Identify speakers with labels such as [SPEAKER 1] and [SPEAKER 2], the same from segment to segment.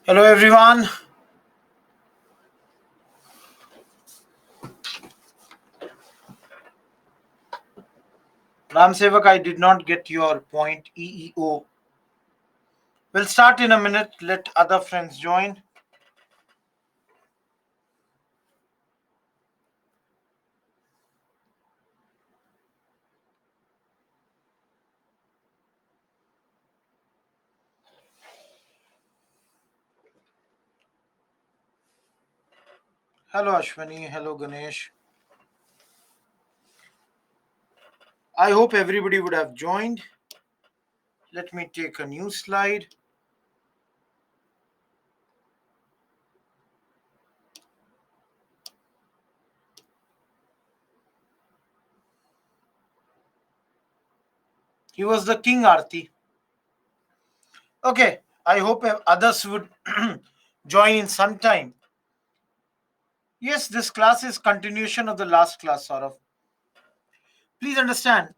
[SPEAKER 1] Hello everyone. Ram Sevak, I did not get your point. EEO. We'll start in a minute. Let other friends join. Hello Ashwani. Hello Ganesh. I hope everybody would have joined. Let me take a new slide. He was the king, Arti. Okay. I hope others would join in some time. Yes, this class is continuation of the last class, sort of. Please understand,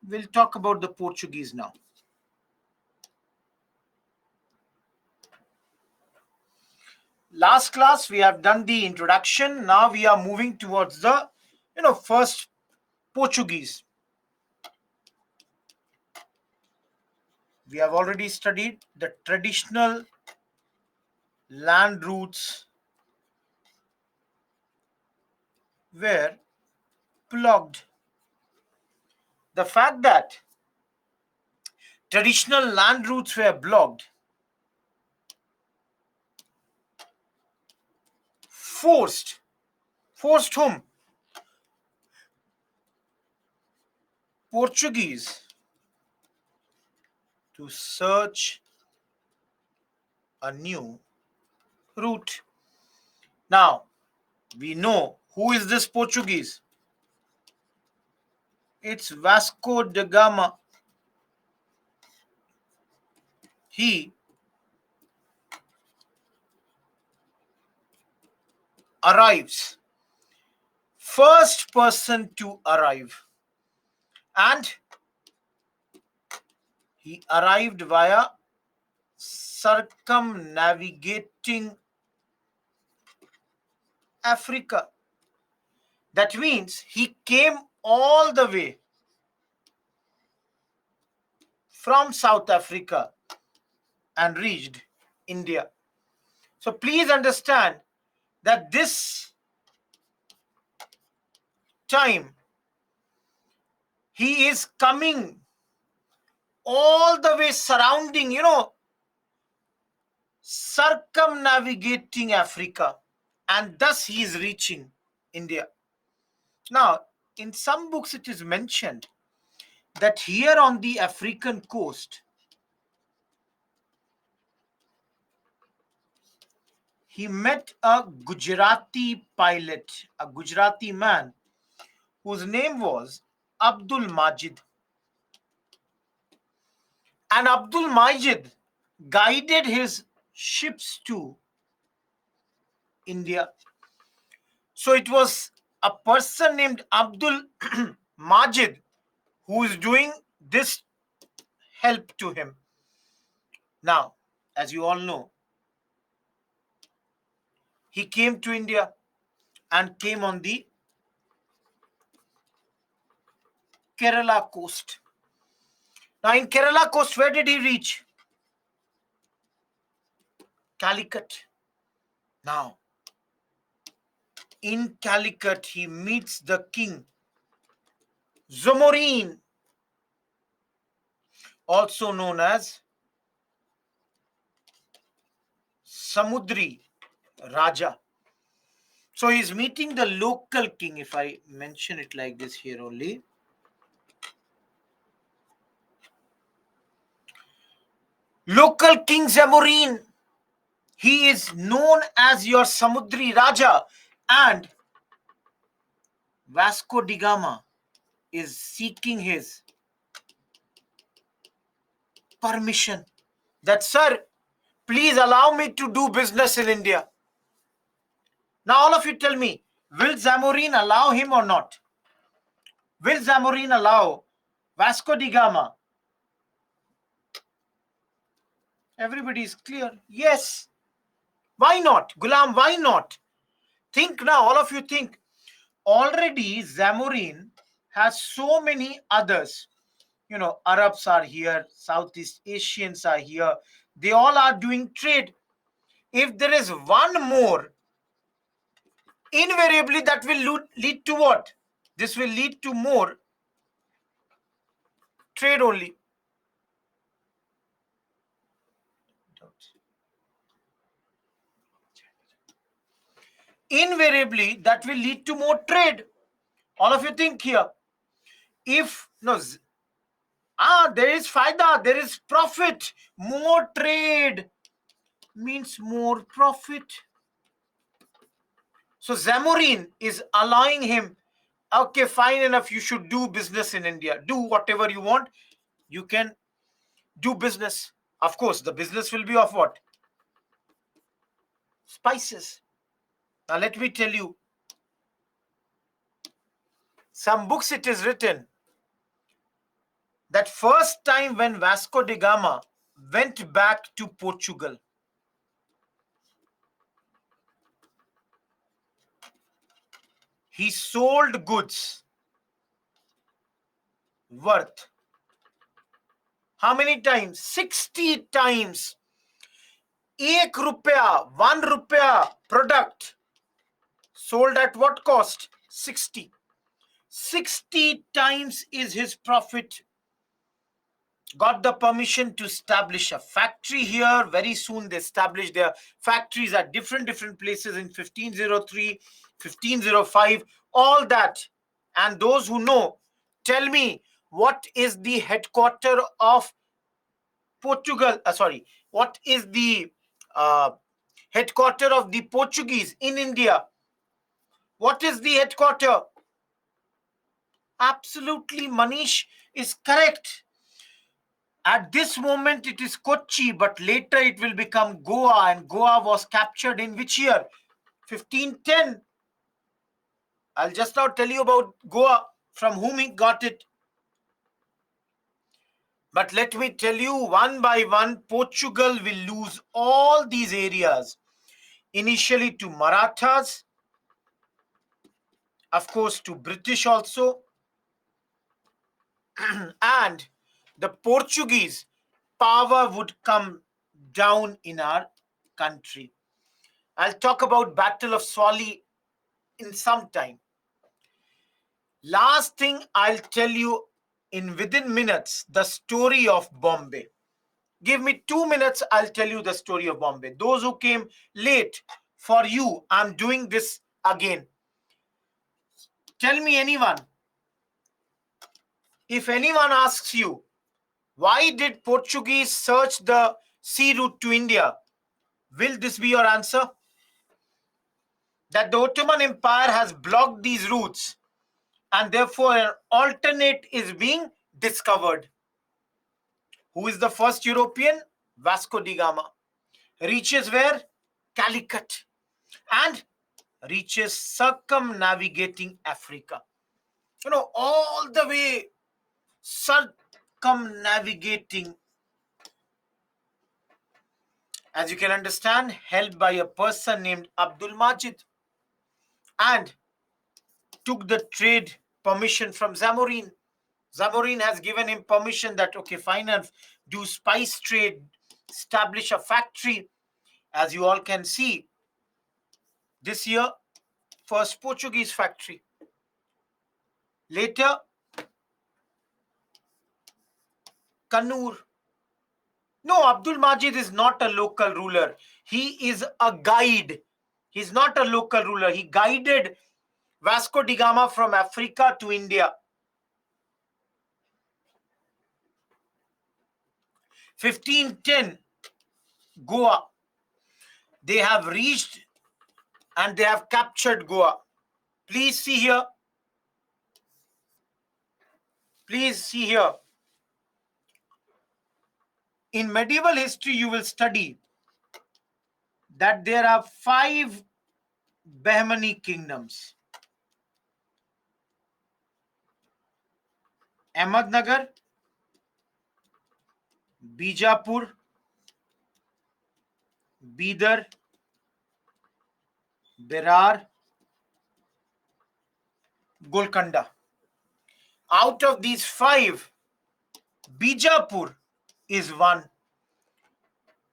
[SPEAKER 1] we'll talk about the Portuguese now. Last class we have done the introduction. Now we are moving towards the first Portuguese. We have already studied the traditional land routes were plugged. The fact that traditional land routes were blocked forced whom? Portuguese to search a new route. Now we know who is this Portuguese. It's Vasco da Gama. He arrives, first person to arrive, and he arrived via circumnavigating Africa. That means he came all the way from South Africa and reached India. So please understand that this time he is coming all the way surrounding, circumnavigating Africa, and thus he is reaching India. Now, in some books it is mentioned that here on the African coast, he met a Gujarati pilot, a Gujarati man, whose name was Abdul Majid. And Abdul Majid guided his ships to India. So it was a person named Abdul Majid who is doing this help to him. Now, as you all know, he came to India and came on the Kerala coast. Now, in Kerala coast, where did he reach? Calicut. Now, in Calicut, he meets the king, Zomorin, also known as Samudri Raja. So he's meeting the local king, if I mention it like this here only. Local king Zamorin. He is known as your Samudri Raja, and Vasco da Gama is seeking his permission that, sir, please allow me to do business in India. Now all of you tell me, will Zamorin allow him or not? Will Zamorin allow Vasco da Gama? Everybody is clear. Yes. Why not? Gulam, why not? Think now, all of you think. Already Zamorin has so many others. Arabs are here, Southeast Asians are here. They all are doing trade. If there is one more, invariably that will lead to what? This will lead to more trade only. Invariably that will lead to more trade. All of you think here. If no, there is faida, there is profit. More trade means more profit. So Zamorin is allowing him, okay, fine enough, you should do business in India. Do whatever you want. You can do business. Of course, the business will be of what? Spices. Now let me tell you, some books it is written that first time when Vasco da Gama went back to Portugal, he sold goods worth how many times? 60 times. ₹1, ₹1 product sold at what cost? 60. 60 times is his profit. Got the permission to establish a factory here. Very soon they established their factories at different places in 1503, 1505, all that. And those who know, tell me, what is the headquarter of Portugal? What is the headquarter of the Portuguese in India? What is the headquarter? Absolutely, Manish is correct. At this moment, it is Kochi, but later it will become Goa, and Goa was captured in which year? 1510. I'll just now tell you about Goa, from whom he got it. But let me tell you, one by one, Portugal will lose all these areas. Initially to Marathas, of course to British also, and the Portuguese power would come down in our country. I'll talk about Battle of Swali in some time. Last thing I'll tell you in within minutes, the story of Bombay. Give me 2 minutes, I'll tell you the story of Bombay. Those who came late, for you, I'm doing this again. Tell me anyone. If anyone asks you, why did Portuguese search the sea route to India? Will this be your answer? That the Ottoman Empire has blocked these routes and therefore an alternate is being discovered. Who is the first European? Vasco da Gama. Reaches where? Calicut. And reaches circumnavigating Africa. All the way circumnavigating, as you can understand, helped by a person named Abdul Majid, and took the trade permission from Zamorin. Zamorin has given him permission that, okay, fine enough, do spice trade, establish a factory. As you all can see, this year, first Portuguese factory. Later, Kannur. No, Abdul Majid is not a local ruler. He is a guide. He's not a local ruler. He guided Vasco da Gama from Africa to India. 1510, Goa. They have reached and they have captured Goa. Please see here. Please see here. In medieval history, you will study that there are 5 Bahmani kingdoms. Ahmednagar, Bijapur, Bidar, Berar, Golconda. Out of these five, Bijapur is one.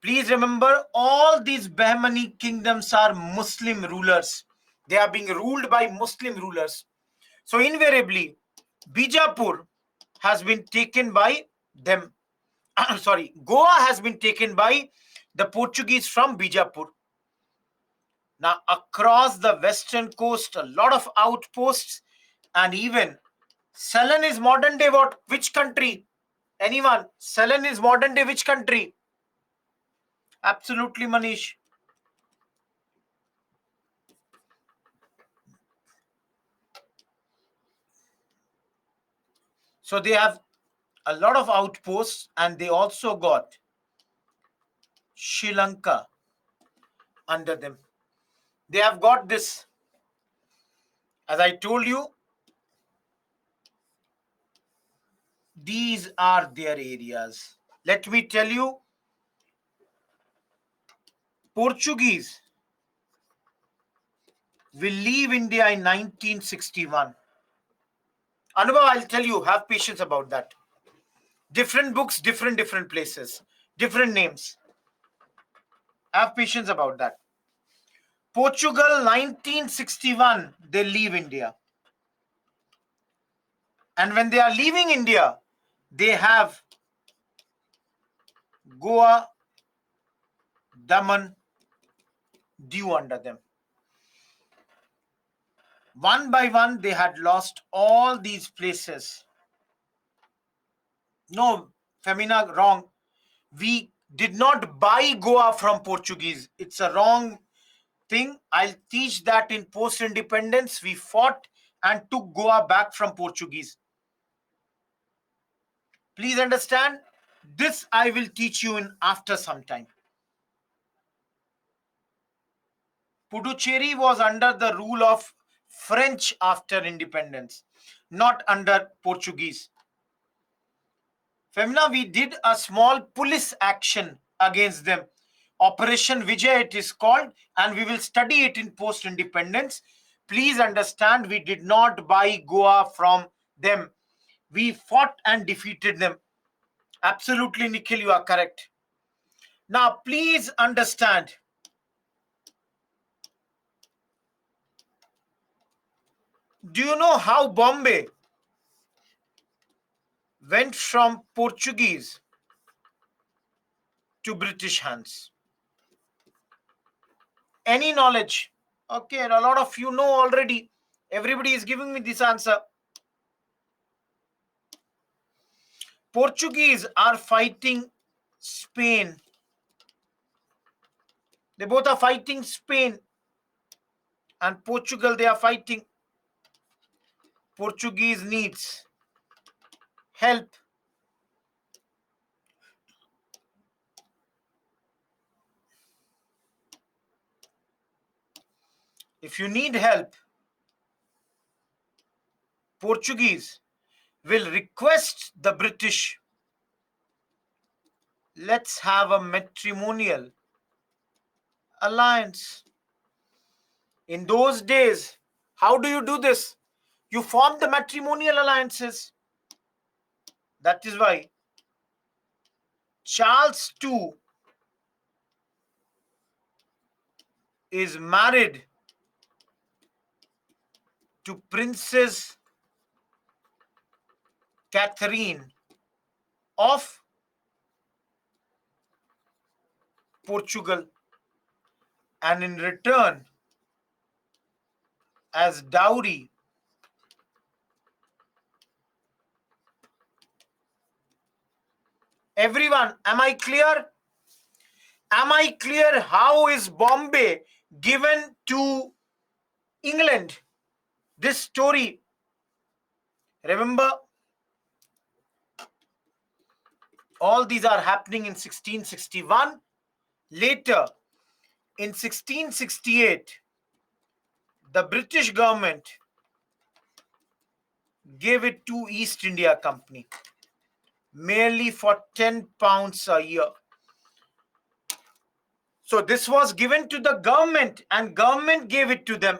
[SPEAKER 1] Please remember, all these Bahmani kingdoms are Muslim rulers. They are being ruled by Muslim rulers. So invariably, Bijapur has been taken by them. Sorry, Goa has been taken by the Portuguese from Bijapur. Now, across the western coast, a lot of outposts, and even Ceylon is modern day what? Which country? Anyone? Ceylon is modern day which country? Absolutely, Manish. So they have a lot of outposts, and they also got Sri Lanka under them. They have got this, as I told you, these are their areas. Let me tell you, Portuguese will leave India in 1961. Anubhav, I'll tell you, have patience about that. Different books, different places, different names. Have patience about that. Portugal, 1961, they leave India. And when they are leaving India, they have Goa, Daman, Diu under them. One by one, they had lost all these places. No, Femina, wrong. We did not buy Goa from Portuguese. It's a wrong thing. I'll teach that in post-independence. We fought and took Goa back from Portuguese. Please understand, this I will teach you in after some time. Puducherry was under the rule of French after independence, not under Portuguese. Femina, we did a small police action against them. Operation Vijay it is called, and we will study it in post-independence. Please understand, we did not buy Goa from them. We fought and defeated them. Absolutely, Nikhil, you are correct. Now, please understand. Do you know how Bombay went from Portuguese to British hands? Any knowledge? Okay, a lot of you know already. Everybody is giving me this answer. Portuguese are fighting Spain. They both are fighting Spain and Portugal. They are fighting. Portuguese needs help. If you need help, Portuguese will request the British, let's have a matrimonial alliance. In those days, how do you do this? You form the matrimonial alliances. That is why Charles II is married to Princess Catherine of Portugal, and in return, as dowry, everyone, am I clear? Am I clear how is Bombay given to England? This story, remember, all these are happening in 1661. Later, in 1668, the British government gave it to East India Company merely for £10 a year. So this was given to the government and government gave it to them.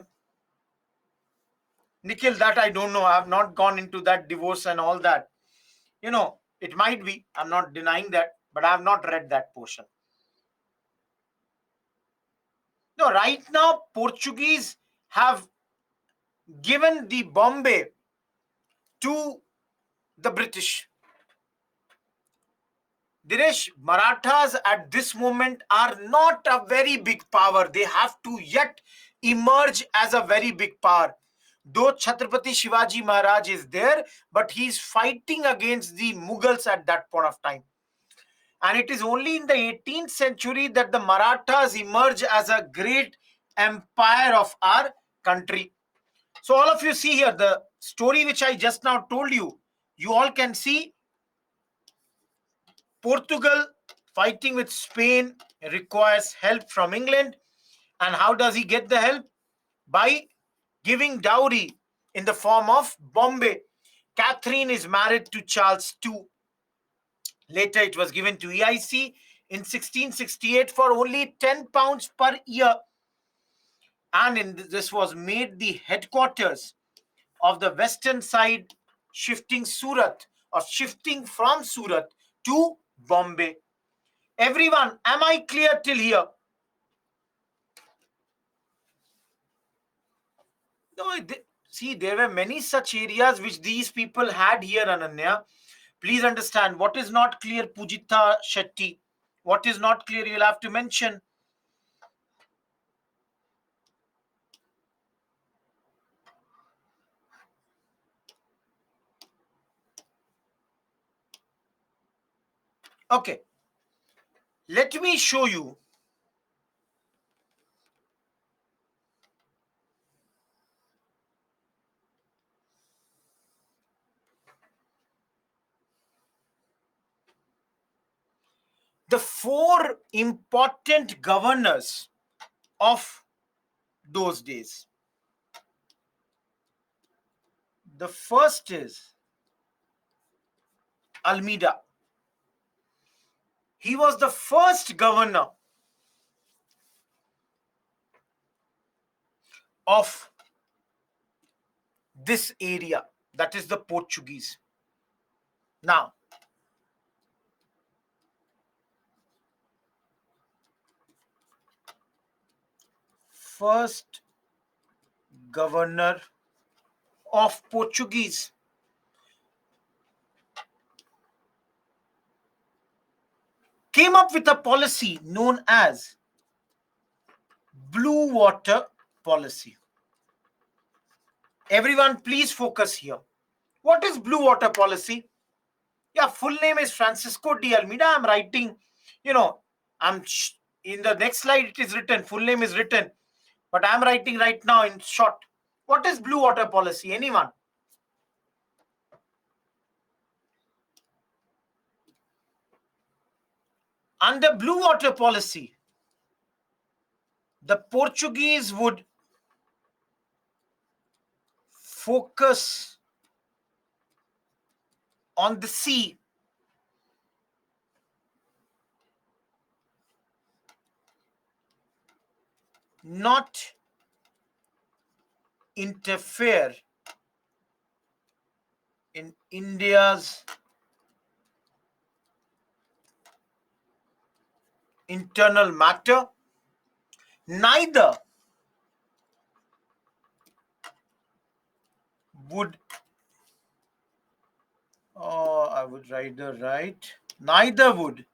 [SPEAKER 1] Nikhil, that I don't know. I have not gone into that divorce and all that. It might be. I'm not denying that, but I have not read that portion. No, right now, Portuguese have given the Bombay to the British. Dinesh, Marathas at this moment are not a very big power. They have to yet emerge as a very big power. Though Chhatrapati Shivaji Maharaj is there, but he's fighting against the Mughals at that point of time. And it is only in the 18th century that the Marathas emerge as a great empire of our country. So all of you see here, the story which I just now told you, you all can see Portugal fighting with Spain requires help from England. And how does he get the help? By giving dowry in the form of Bombay. Catherine is married to Charles II. Later, it was given to EIC in 1668 for only £10 per year. And this was made the headquarters of the western side, shifting from Surat to Bombay. Everyone, am I clear till here? No, see, there were many such areas which these people had here, Ananya. Please understand, what is not clear, Pujita Shetty? What is not clear, you'll have to mention. Okay. Let me show you. The 4 important governors of those days. The first is Almeida. He was the first governor of this area, that is the Portuguese. Now, first governor of Portuguese. Came up with a policy known as Blue Water Policy. Everyone, please focus here. What is Blue Water Policy? Yeah, full name is Francisco de Almeida. I'm writing, I'm in the next slide it is written, full name is written, but I'm writing right now in short. What is Blue Water Policy? Anyone? Under Blue Water Policy, the Portuguese would focus on the sea, not interfere in India's internal matter, neither would I would rather write neither would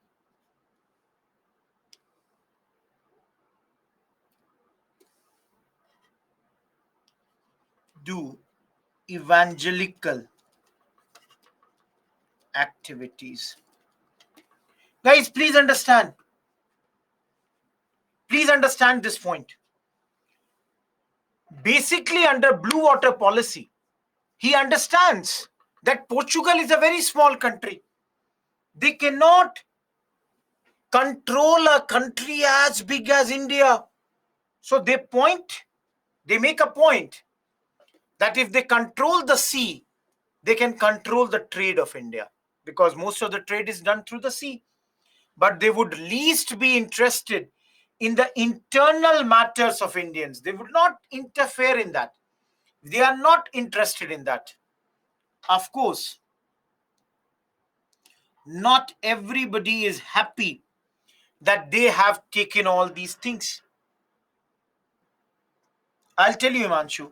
[SPEAKER 1] do evangelical activities. Guys, please understand. Please understand this point. Basically, under Blue Water Policy, he understands that Portugal is a very small country. They cannot control a country as big as India. So they make a point that if they control the sea, they can control the trade of India, because most of the trade is done through the sea. But they would least be interested in the internal matters of Indians. They would not interfere in that. They are not interested in that. Of course, not everybody is happy that they have taken all these things. I'll tell you, Himanshu.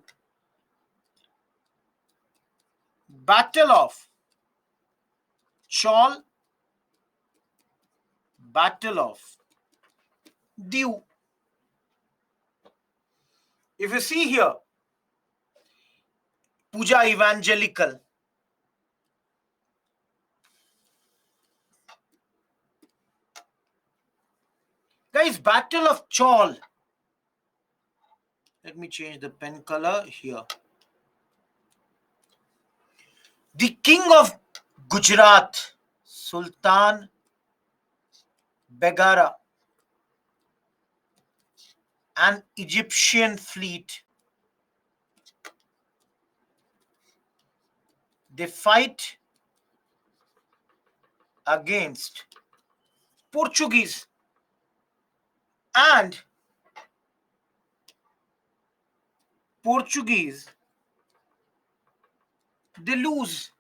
[SPEAKER 1] Battle of Chaul, Battle of Diu. If you see here, Puja Evangelical. Guys, Battle of Chaul. Let me change the pen color here. The king of Gujarat, Sultan Begara, an Egyptian fleet, they fight against Portuguese, and Portuguese, they lose.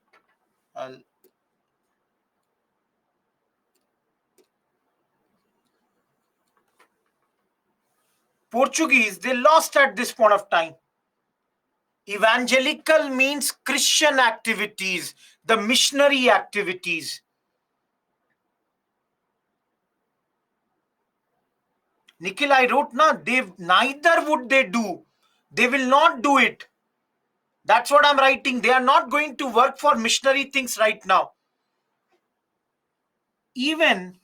[SPEAKER 1] Portuguese, they lost at this point of time. Evangelical means Christian activities, the missionary activities. Nikhil, I wrote, neither would they do. They will not do it. That's what I'm writing. They are not going to work for missionary things right now. Even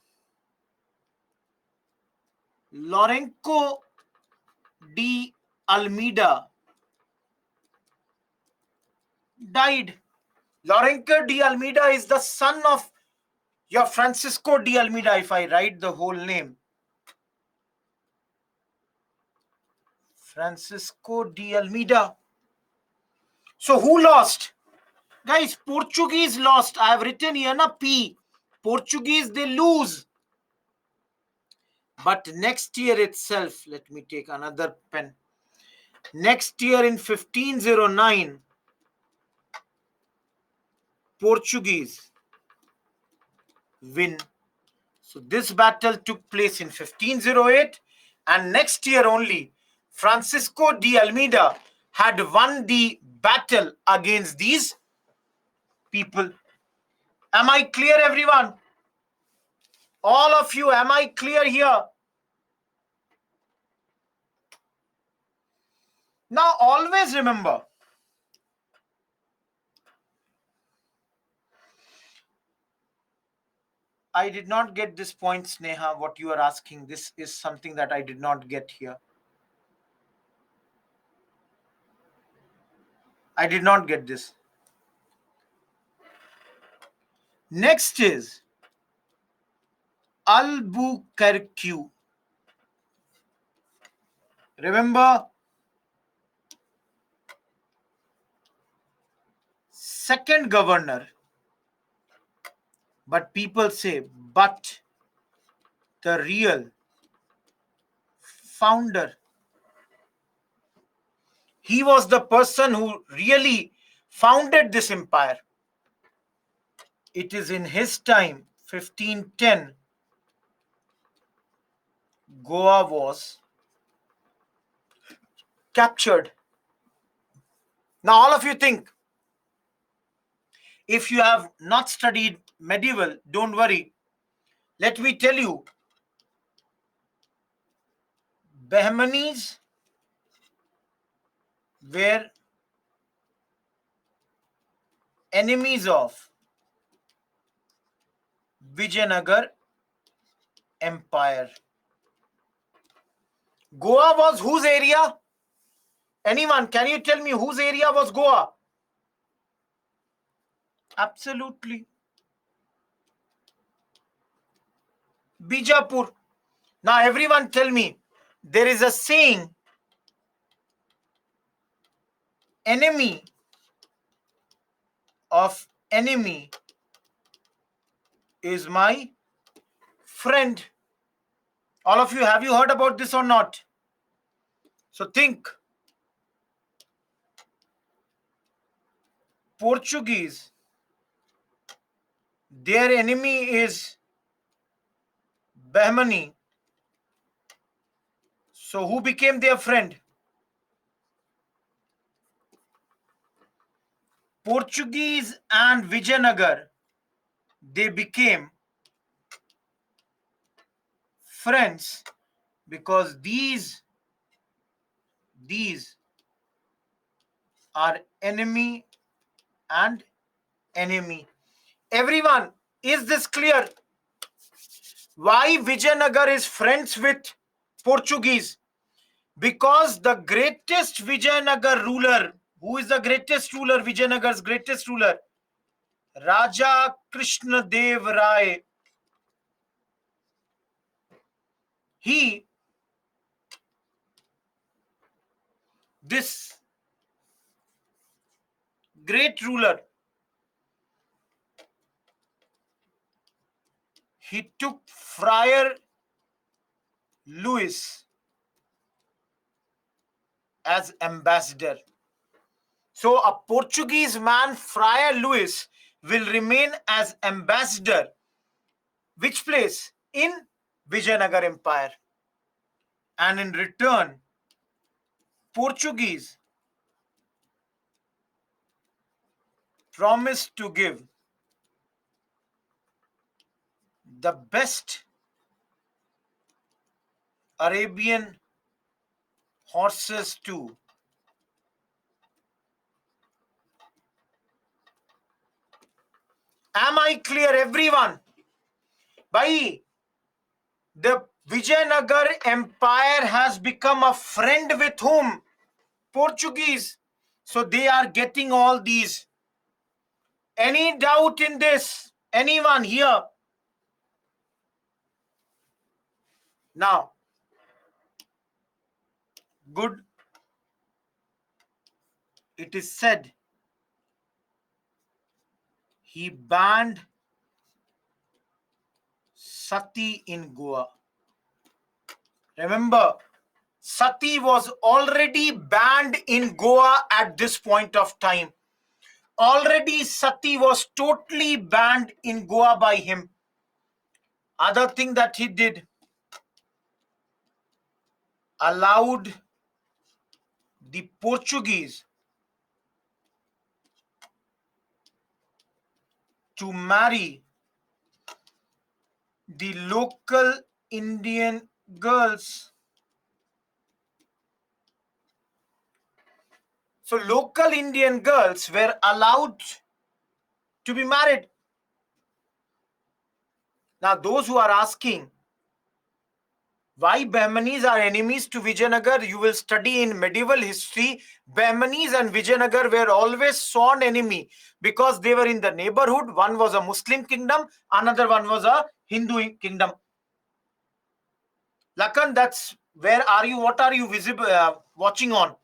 [SPEAKER 1] Lorenco de Almeida died. Lorenco de Almeida is the son of your Francisco de Almeida, if I write the whole name. Francisco de Almeida. So who lost? Guys, Portuguese lost. I have written here na P. Portuguese, they lose. But next year itself, let me take another pen. Next year in 1509, Portuguese win. So this battle took place in 1508, and next year only, Francisco de Almeida had won the battle against these people. Am I clear, everyone? All of you, am I clear here? Now, always remember, I did not get this point, Sneha, what you are asking. This is something that I did not get here. I did not get this. Next is Albuquerque. Remember, second governor, but people say, but the real founder, he was the person who really founded this empire. It is in his time, 1510, Goa was captured. Now, all of you think, if you have not studied medieval, don't worry. Let me tell you, Bahmanis were enemies of Vijayanagar Empire. Goa was whose area? Anyone, can you tell me whose area was Goa? Absolutely. Bijapur. Now everyone tell me, there is a saying, enemy of enemy is my friend. All of you, have you heard about this or not? So think. Portuguese, their enemy is Bahmani. So who became their friend? Portuguese and Vijayanagar, they became friends because these are enemy and enemy. Everyone, is this clear? Why Vijayanagar is friends with Portuguese? Because the greatest Vijayanagar ruler, who is the greatest ruler, Vijayanagar's greatest ruler? Raja Krishna Dev Rai. He, this great ruler, he took Friar Louis as ambassador. So a Portuguese man, Friar Louis, will remain as ambassador. Which place? In Vijayanagar Empire. And in return, Portuguese promised to give the best Arabian horses to Am I clear, everyone? Bhai, the Vijayanagar Empire has become a friend with whom? Portuguese. So they are getting all these. Any doubt in this? Anyone here? Now, good. It is said he banned Sati in Goa. Remember, Sati was already banned in Goa at this point of time. Already Sati was totally banned in Goa by him. Other thing that he did, allowed the Portuguese to marry the local Indian girls. So local Indian girls were allowed to be married. Now those who are asking why Bahmanis are enemies to Vijayanagar, you will study in medieval history. Bahmanis and Vijayanagar were always sworn enemy because they were in the neighborhood. One was a Muslim kingdom, another one was a Hindu kingdom. Lakan, that's where are you? What are you visible watching on?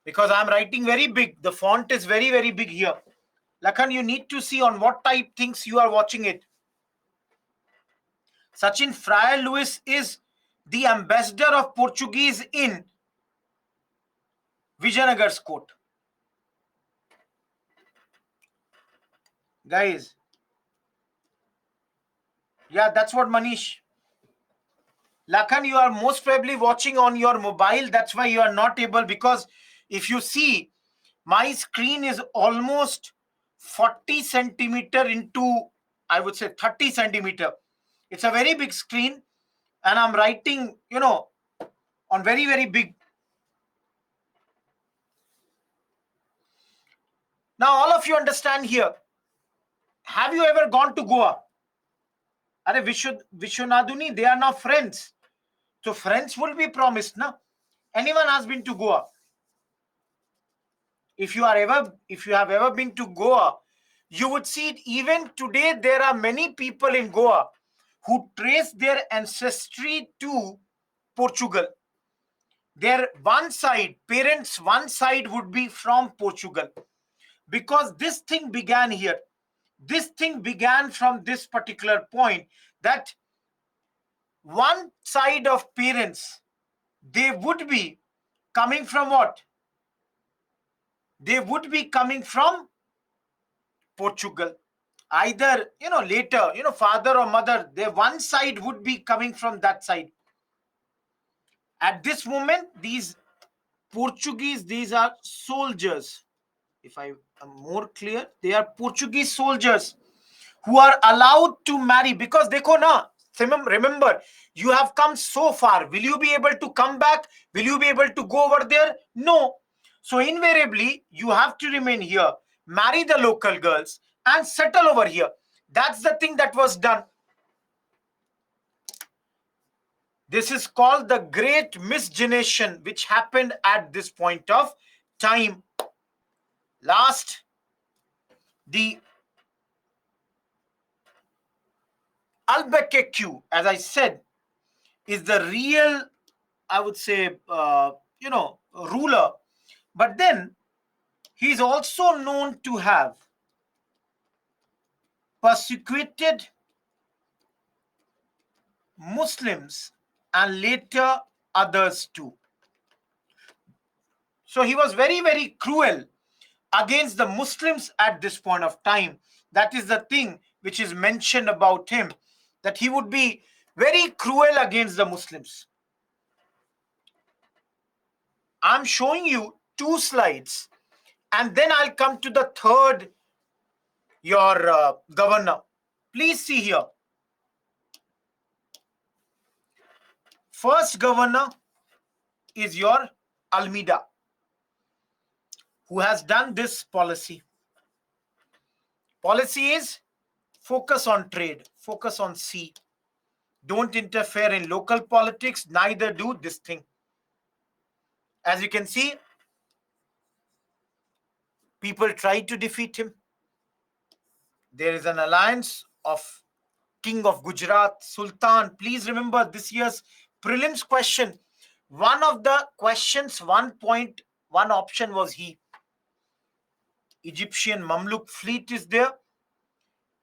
[SPEAKER 1] Because I'm writing very big. The font is very, very big here. Lakan, you need to see on what type things you are watching it. Sachin, Friar Louis is the ambassador of Portuguese in Vijayanagar's court. Guys, yeah, that's what Manish. Lakan, you are most probably watching on your mobile. That's why you are not able, because if you see, my screen is almost 40 centimeter into, I would say 30 centimeter. It's a very big screen and I'm writing, on very, very big. Now, all of you understand here. Have you ever gone to Goa? Are Vishwanaduni, they are now friends. So friends will be promised, na? Anyone has been to Goa? If you have ever been to Goa, you would see it. Even today there are many people in Goa who trace their ancestry to Portugal. Their parents one side would be from Portugal, because this thing began here. This thing began from this particular point, that one side of parents, they would be coming from what? They would be coming from Portugal. Either, later, father or mother, their one side would be coming from that side. At this moment, these Portuguese, these are soldiers. If I am more clear, they are Portuguese soldiers who are allowed to marry, because dekho na, remember, you have come so far. Will you be able to come back? Will you be able to go over there? No. So invariably, you have to remain here, marry the local girls, and settle over here. That's the thing that was done. This is called the great miscegenation, which happened at this point of time. Last, the Albuquerque, as I said, is the real, I would say, ruler. But then he is also known to have persecuted Muslims and later others too. So he was very, very cruel against the Muslims at this point of time. That is the thing which is mentioned about him, that he would be very cruel against the Muslims. I'm showing you 2 slides, and then I'll come to the third, your governor. Please see here. First governor is your Almeida, who has done this policy. Policy is focus on trade, focus on sea. Don't interfere in local politics, neither do this thing. As you can see, people try to defeat him. There is an alliance of King of Gujarat, Sultan. Please remember this year's prelims question. One of the questions, 1.1 option was he. Egyptian Mamluk fleet is there.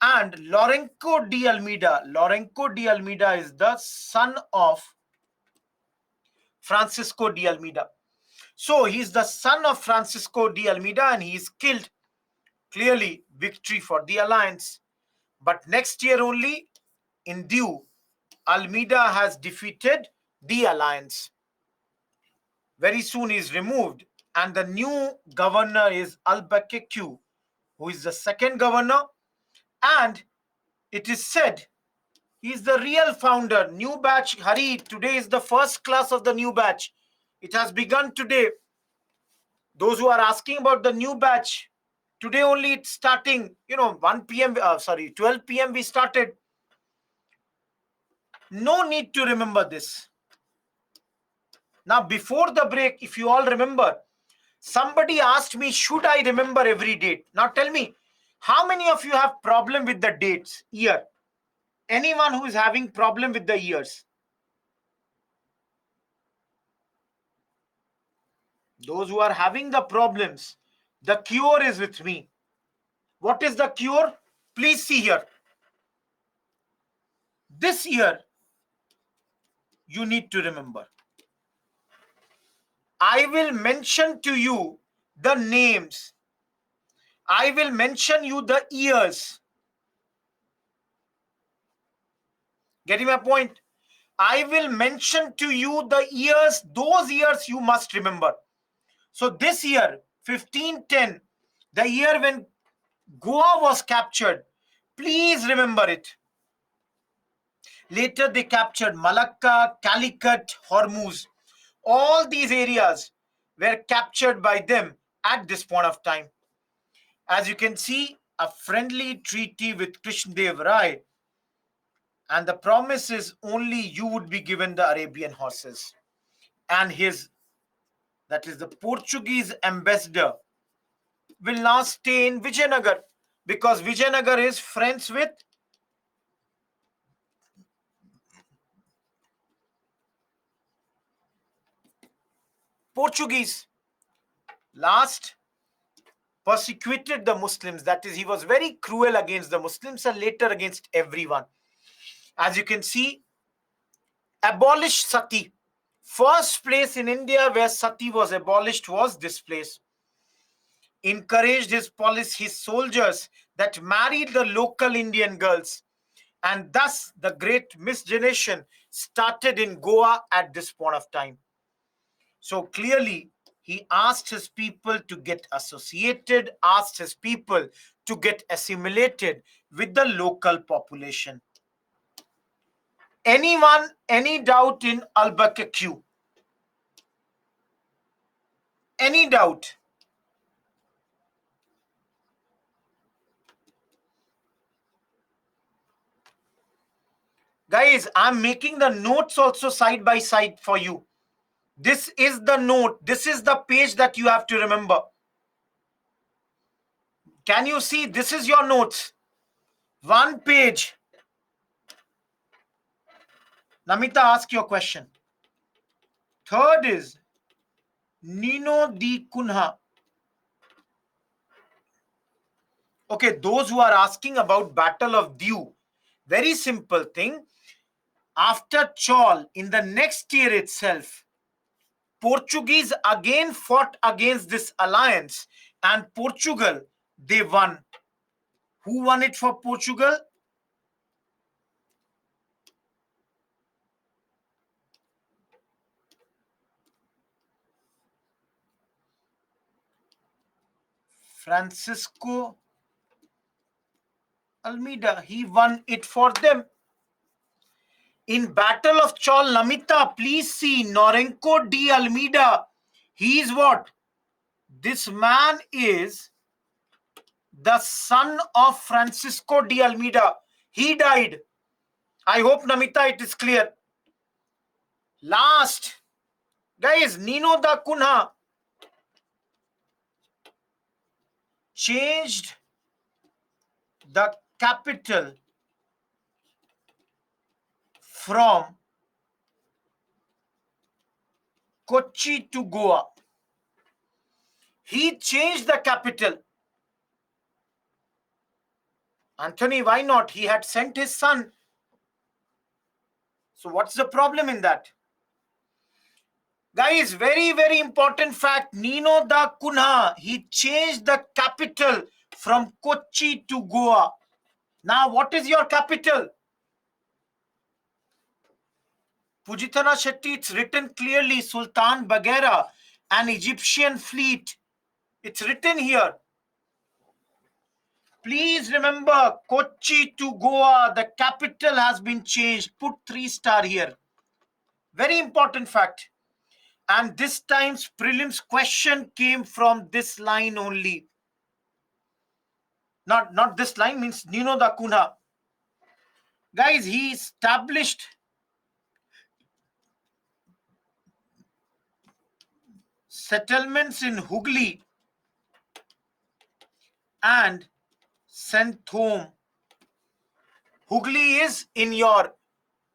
[SPEAKER 1] And Lorenzo de Almeida. Lorenzo de Almeida is the son of Francisco de Almeida. So he's the son of Francisco de Almeida and he is killed. Clearly, victory for the alliance. But next year only, in due, Almeida has defeated the alliance. Very soon he is removed, and the new governor is Albuquerque, who is the second governor, and it is said he is the real founder. New batch, Hari, today is the first class of the new batch. It has begun today. Those who are asking about the new batch, today only it's starting, 1 p.m. 12 p.m. we started. No need to remember this. Now, before the break, if you all remember, somebody asked me, should I remember every date? Now tell me, how many of you have problem with the dates, year? Anyone who is having problem with the years? Those who are having the problems, the cure is with me. What is the cure? Please see here. This year, you need to remember. I will mention to you the names. I will mention you the years. Getting my point? I will mention to you the years, those years you must remember. So this year, 1510, the year when Goa was captured, please remember it. Later they captured Malacca, Calicut, Hormuz. All these areas were captured by them at this point of time. As you can see, a friendly treaty with Krishnadev Rai, and the promise is only you would be given the Arabian horses. And that is the Portuguese ambassador, will now stay in Vijayanagar, because Vijayanagar is friends with Portuguese. Last, persecuted the Muslims. That is, he was very cruel against the Muslims and later against everyone. As you can see, Abolish sati. First place in India where sati was abolished was this place. Encouraged his soldiers that married the local Indian girls. And thus the great miscegenation started in Goa at this point of time. So clearly, he asked his people to get associated, asked his people to get assimilated with the local population. Anyone, any doubt in Albuquerque? Any doubt? Guys, I'm making the notes also side by side for you. This is the note. This is the page that you have to remember. Can you see? This is your notes. One page. Namita, ask your question. Third is Nino di Kunha. Okay, those who are asking about Battle of Diu, very simple thing. After Chol, in the next year itself, Portuguese again fought against this alliance, and Portugal, they won. Who won it for Portugal? Francisco Almeida. He won it for them. In Battle of Chol, Namita, please see Norenco de Almeida. He is what? This man is the son of Francisco de Almeida. He died. I hope, Namita, it is clear. Last, guys, Nino da Cunha changed the capital from Kochi to Goa. He changed the capital. Anthony, why not? He had sent his son. So what's the problem in that? Guys, very, very important fact. Nino da Cunha, he changed the capital from Kochi to Goa. Now, what is your capital? Pujitana Shetty, it's written clearly, Sultan Bagheera, an Egyptian fleet. It's written here. Please remember, Kochi to Goa, the capital has been changed. Put 3-star here. Very important fact. And this time's prelims question came from this line only. Not this line, means Nino da Cunha. Guys, he established settlements in Hooghly and Senthome. Hooghly is in your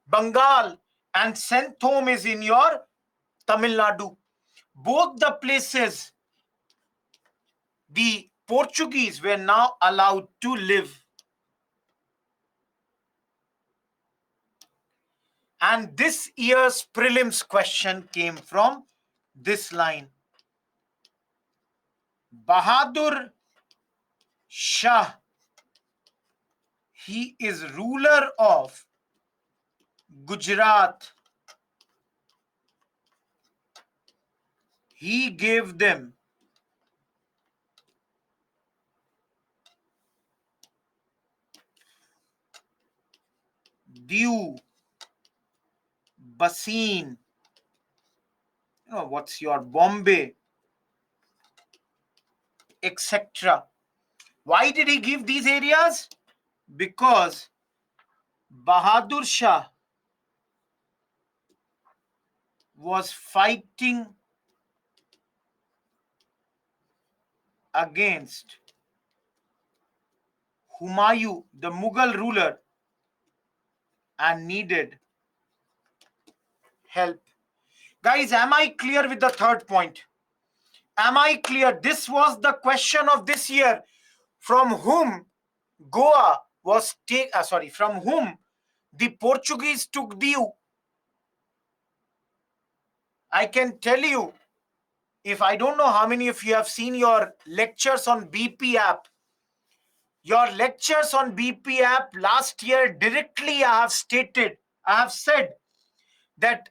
[SPEAKER 1] Bengal and Senthome is in your Tamil Nadu. Both the places the Portuguese were now allowed to live. And this year's prelims question came from this line. Bahadur Shah, he is ruler of Gujarat. He gave them Diu, Baseen, what's your Bombay, etc. Why did he give these areas? Because Bahadur Shah was fighting against Humayun, the Mughal ruler, and needed help. Guys, am I clear with the third point? Am I clear? This was the question of this year. From whom Goa was from whom the Portuguese took Diu. I can tell you, if I don't know how many of you have seen your lectures on BP app, your lectures on BP app last year, directly I have said that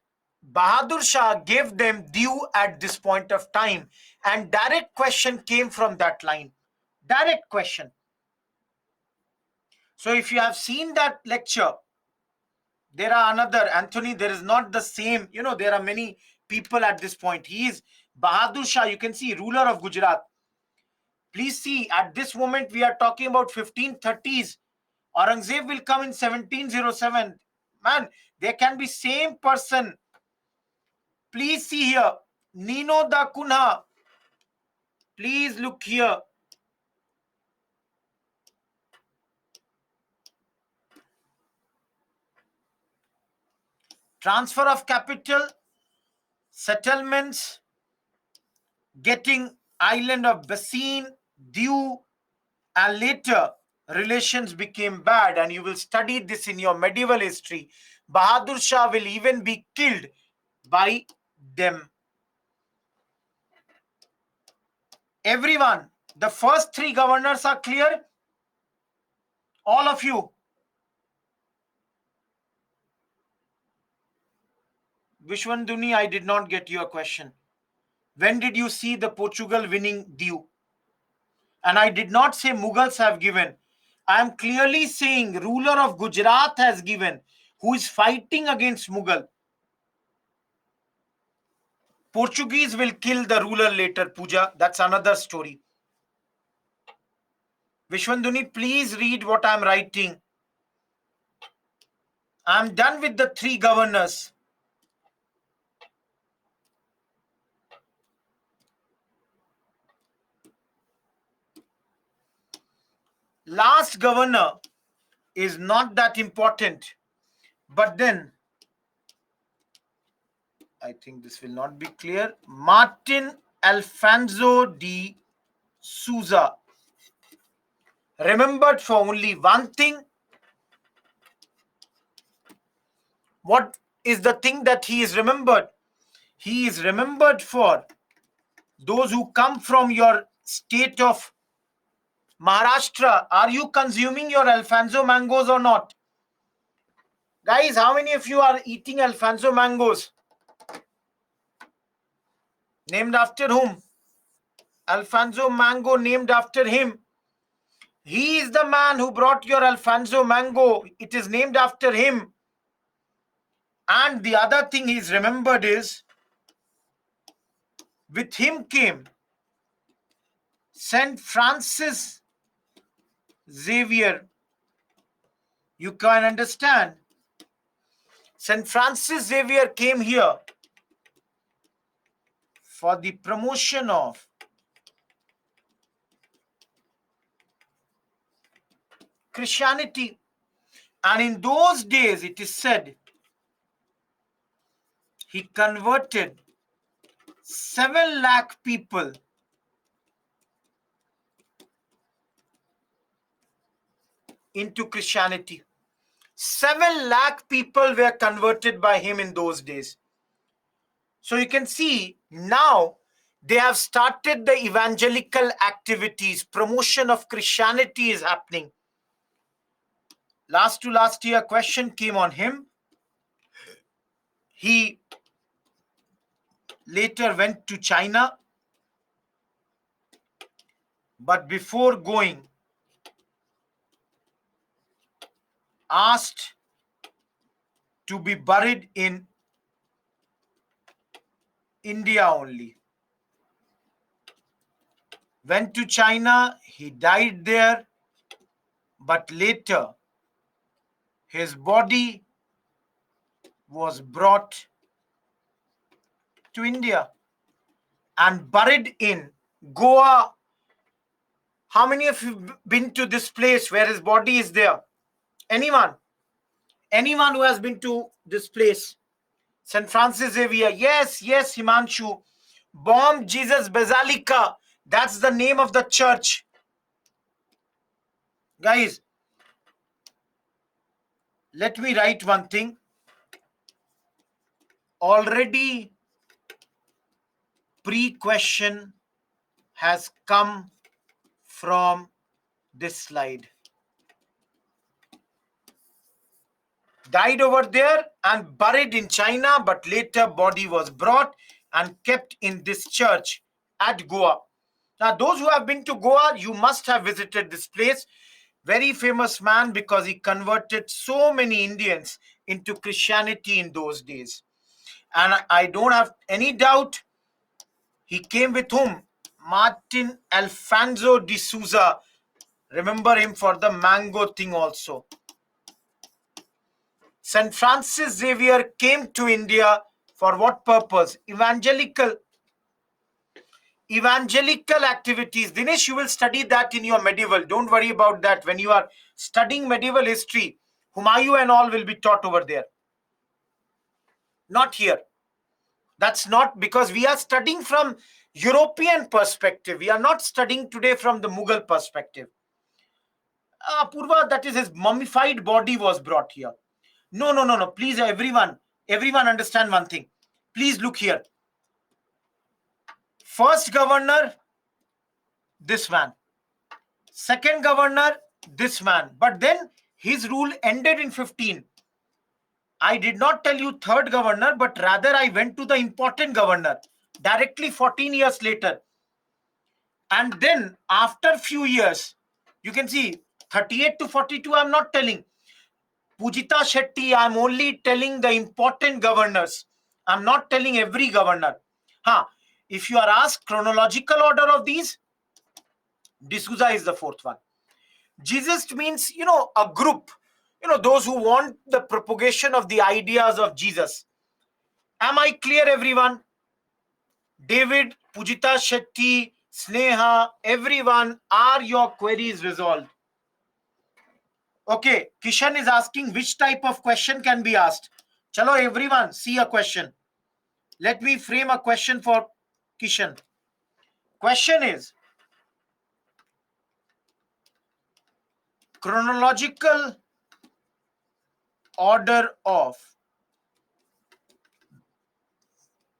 [SPEAKER 1] Bahadur Shah gave them due at this point of time, and direct question came from that line. Direct question. So if you have seen that lecture, there are another Anthony. There is not the same. There are many people at this point. He is Bahadur Shah. You can see ruler of Gujarat. Please see, at this moment we are talking about 1530s. Aurangzeb will come in 1707. Man, there can be same person. Please see here. Nino da Kunha. Please look here. Transfer of capital, settlements, getting island of Bassein, due, and later relations became bad, and you will study this in your medieval history. Bahadur Shah will even be killed by them. Everyone, the first three governors are clear? All of you. Vishwanduni, I did not get your question. When did you see the Portugal winning due? And I did not say Mughals have given. I am clearly saying ruler of Gujarat has given, who is fighting against Mughal. Portuguese will kill the ruler later, Pooja. That's another story. Vishwanduni, please read what I'm writing. I'm done with the three governors. Last governor is not that important. But then, I think this will not be clear. Martin Alfonso de Souza, remembered for only one thing. What is the thing that he is remembered? He is remembered for those who come from your state of Maharashtra. Are you consuming your Alfonso mangoes or not? Guys, how many of you are eating Alfonso mangoes? Named after whom? Alfonso mango named after him. He is the man who brought your Alfonso mango. It is named after him. And the other thing he is remembered is, with him came Saint Francis Xavier. You can understand. Saint Francis Xavier came here for the promotion of Christianity. And in those days, it is said, he converted 7 lakh people into Christianity. 7 lakh people were converted by him in those days. So you can see now they have started the evangelical activities. Promotion of Christianity is happening. Last year, question came on him. He later went to China, but before going, asked to be buried in India only. Went to China, he died there, but later his body was brought to India and buried in Goa. How many of you been to this place where his body is there? Anyone? Anyone who has been to this place? St. Francis Xavier. Yes, Himanshu. Bomb Jesus Basilica. That's the name of the church. Guys, let me write one thing. Already pre-question has come from this slide. Died over there and buried in China, but later body was brought and kept in this church at Goa. Now, those who have been to Goa, you must have visited this place. Very famous man because he converted so many Indians into Christianity in those days. And I don't have any doubt he came with whom? Martin Alfonso de Souza. Remember him for the mango thing also. St. Francis Xavier came to India for what purpose? Evangelical activities. Dinesh, you will study that in your medieval. Don't worry about that. When you are studying medieval history, Humayun and all will be taught over there. Not here. That's not, because we are studying from European perspective. We are not studying today from the Mughal perspective. Purva, that is his mummified body was brought here. No. Please, everyone understand one thing. Please look here. First governor, this man. Second governor, this man. But then his rule ended in 15. I did not tell you third governor, but rather I went to the important governor directly 14 years later. And then after few years, you can see 38 to 42, I'm not telling. Pujita Shetty, I'm only telling the important governors. I'm not telling every governor. If you are asked chronological order of these, D'Souza is the fourth one. Jesus means, a group, those who want the propagation of the ideas of Jesus. Am I clear, everyone? David, Pujita Shetty, Sneha, everyone, are your queries resolved? Okay, Kishan is asking which type of question can be asked. Chalo, everyone, see a question. Let me frame a question for Kishan. Question is, chronological order of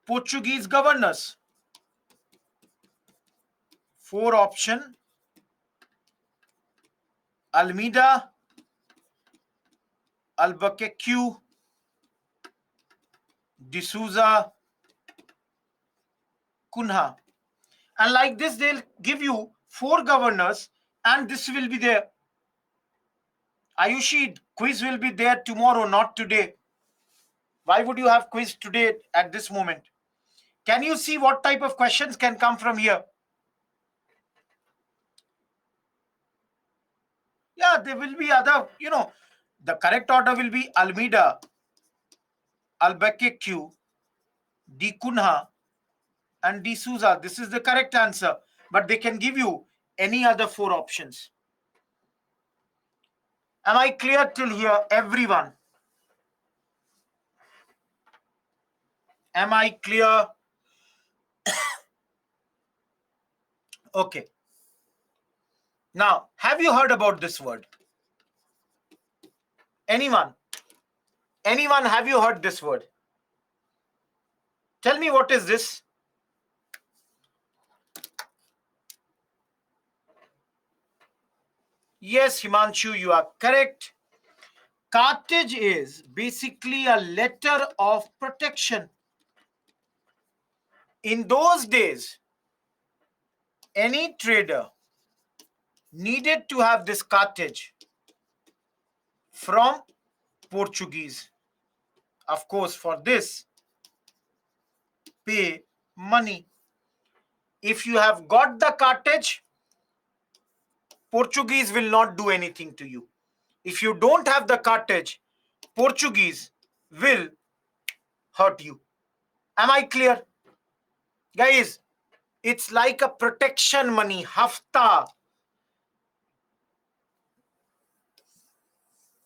[SPEAKER 1] Portuguese governors. 4 option: Almeida, Albuquerque, D'Souza, Cunha. And like this, they'll give you 4 governors, and this will be there. Ayushi, quiz will be there tomorrow, not today. Why would you have quiz today at this moment? Can you see what type of questions can come from here? Yeah, there will be other, the correct order will be Almeida, Albuquerque, D. Cunha, and D'Souza. This is the correct answer. But they can give you any other 4 options. Am I clear till here, everyone? Am I clear? Okay. Now, have you heard about this word? Anyone? Anyone, have you heard this word? Tell me, what is this? Yes, Himanshu, you are correct. Cartage is basically a letter of protection. In those days, any trader needed to have this cartage from Portuguese. Of course, for this, pay money. If you have got the cartage, Portuguese will not do anything to you. If you don't have the cartage, Portuguese will hurt you. Am I clear? Guys, it's like a protection money, hafta.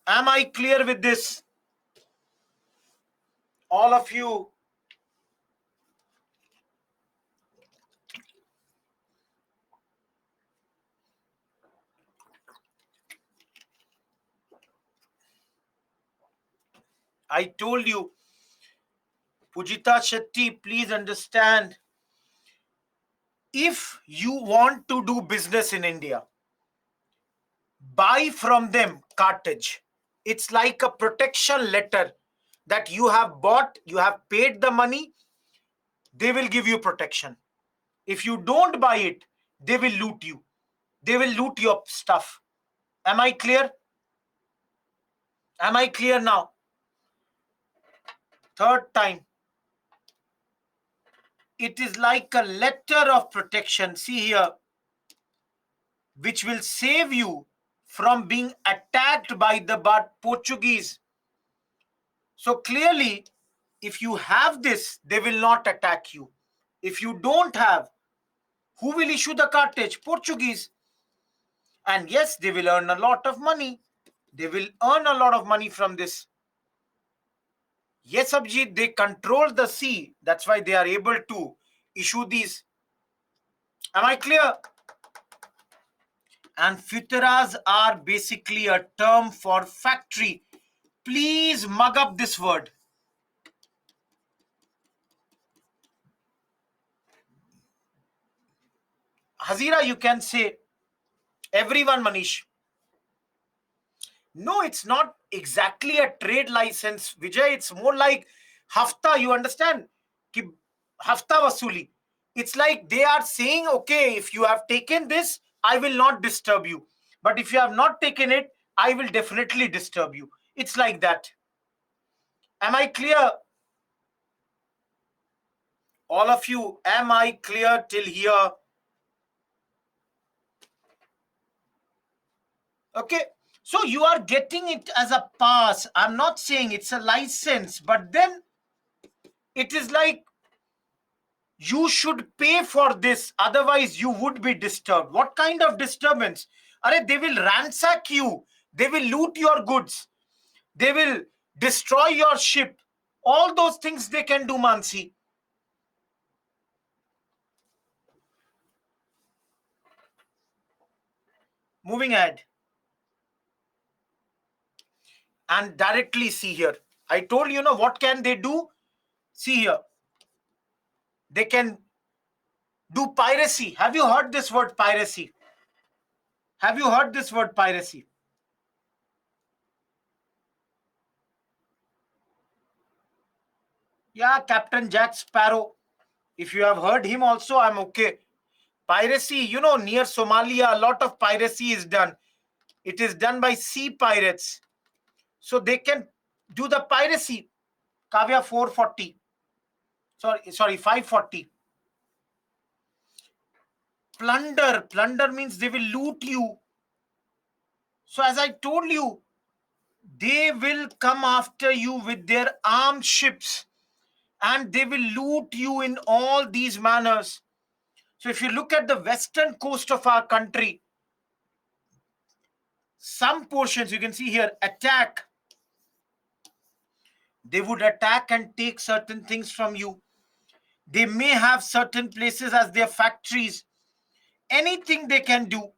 [SPEAKER 1] Am I clear with this? All of you. I told you, Pujita Shetty, please understand. If you want to do business in India, buy from them cartage. It's like a protection letter that you have bought, you have paid the money, they will give you protection. If you don't buy it, they will loot you. They will loot your stuff. Am I clear? Am I clear now? Third time. It is like a letter of protection. See here, which will save you from being attacked by the Portuguese. So clearly, if you have this, they will not attack you. If you don't have, who will issue the cartage? Portuguese. And yes, they will earn a lot of money. They will earn a lot of money from this. Yes, Abhijit, they control the sea. That's why they are able to issue these. Am I clear? And futuras are basically a term for factory. Please mug up this word. Hazira, you can say everyone, Manish. No, it's not exactly a trade license, Vijay. It's more like hafta. You understand? Ki hafta vasuli. It's like they are saying, okay, if you have taken this, I will not disturb you. But if you have not taken it, I will definitely disturb you. It's like that. Am I clear? All of you, am I clear till here? Okay. So you are getting it as a pass. I'm not saying it's a license, but then it is like you should pay for this, otherwise you would be disturbed. What kind of disturbance? Are they will ransack you, they will loot your goods, they will destroy your ship. All those things they can do, Mansi. Moving ahead. And directly see here. I told you, what can they do? See here. They can do piracy. Have you heard this word piracy? Have you heard this word piracy? Yeah, Captain Jack Sparrow. If you have heard him also, I'm okay. Piracy, near Somalia, a lot of piracy is done. It is done by sea pirates. So they can do the piracy. Kavya 440. Sorry, 540. Plunder. Plunder means they will loot you. So as I told you, they will come after you with their armed ships and they will loot you in all these manners. So if you look at the western coast of our country, some portions you can see here attack. They would attack and take certain things from you. They may have certain places as their factories. Anything they can do.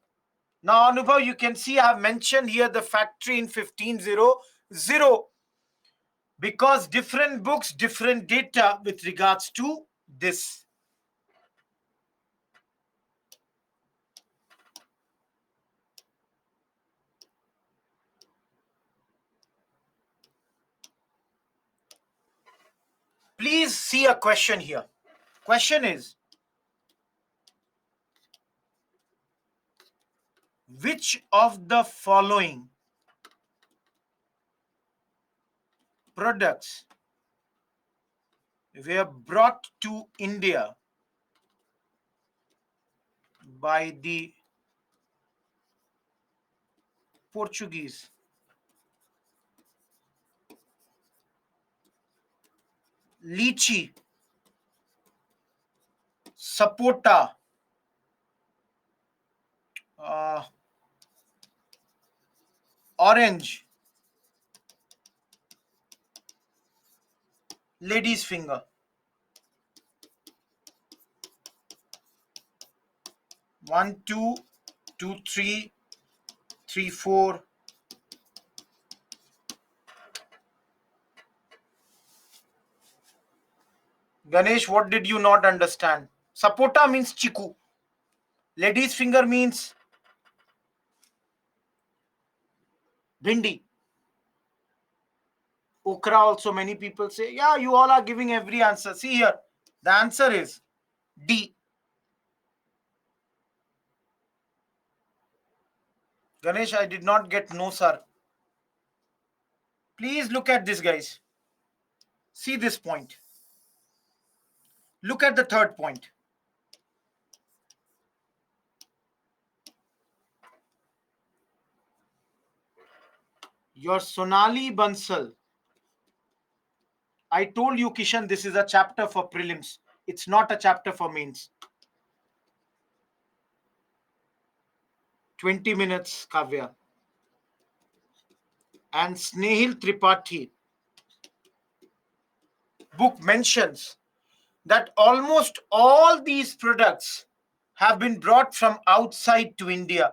[SPEAKER 1] Now, Anubhav, you can see I have mentioned here the factory in 1500 because different books, different data with regards to this. Please see a question here. Question is, which of the following products were brought to India by the Portuguese? Lychee, sapota, uh, orange, lady's finger. 1, 2, 2, 3, 3, 4. Ganesh, what did you not understand? Sapota means chiku. Lady's finger means bhindi. Okra also many people say. Yeah, you all are giving every answer. See here. The answer is D. Ganesh, I did not get no, sir. Please look at this, guys. See this point. Look at the third point. Your Sonali Bansal. I told you, Kishan, this is a chapter for prelims. It's not a chapter for mains. 20 minutes, Kavya. And Snehil Tripathi book mentions that almost all these products have been brought from outside to India.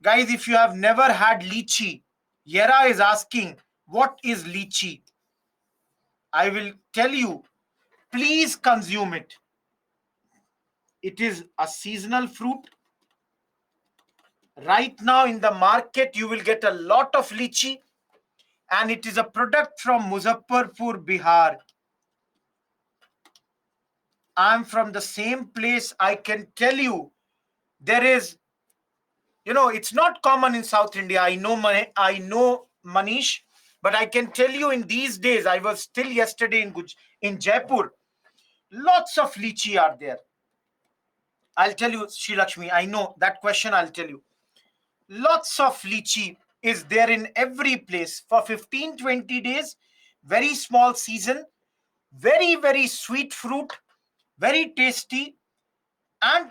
[SPEAKER 1] Guys, if you have never had lychee, Yera is asking, what is lychee? I will tell you, please consume it. It is a seasonal fruit. Right now in the market, you will get a lot of lychee, and it is a product from Muzaffarpur, Bihar. I'm from the same place. I can tell you, there is, it's not common in South India. I know Manish, but I can tell you in these days, I was still yesterday in Jaipur, lots of lychee are there. I'll tell you, Sri Lakshmi, I know that question, I'll tell you. Lots of lychee is there in every place for 15-20 days. Very small season, very, very sweet fruit, very tasty, and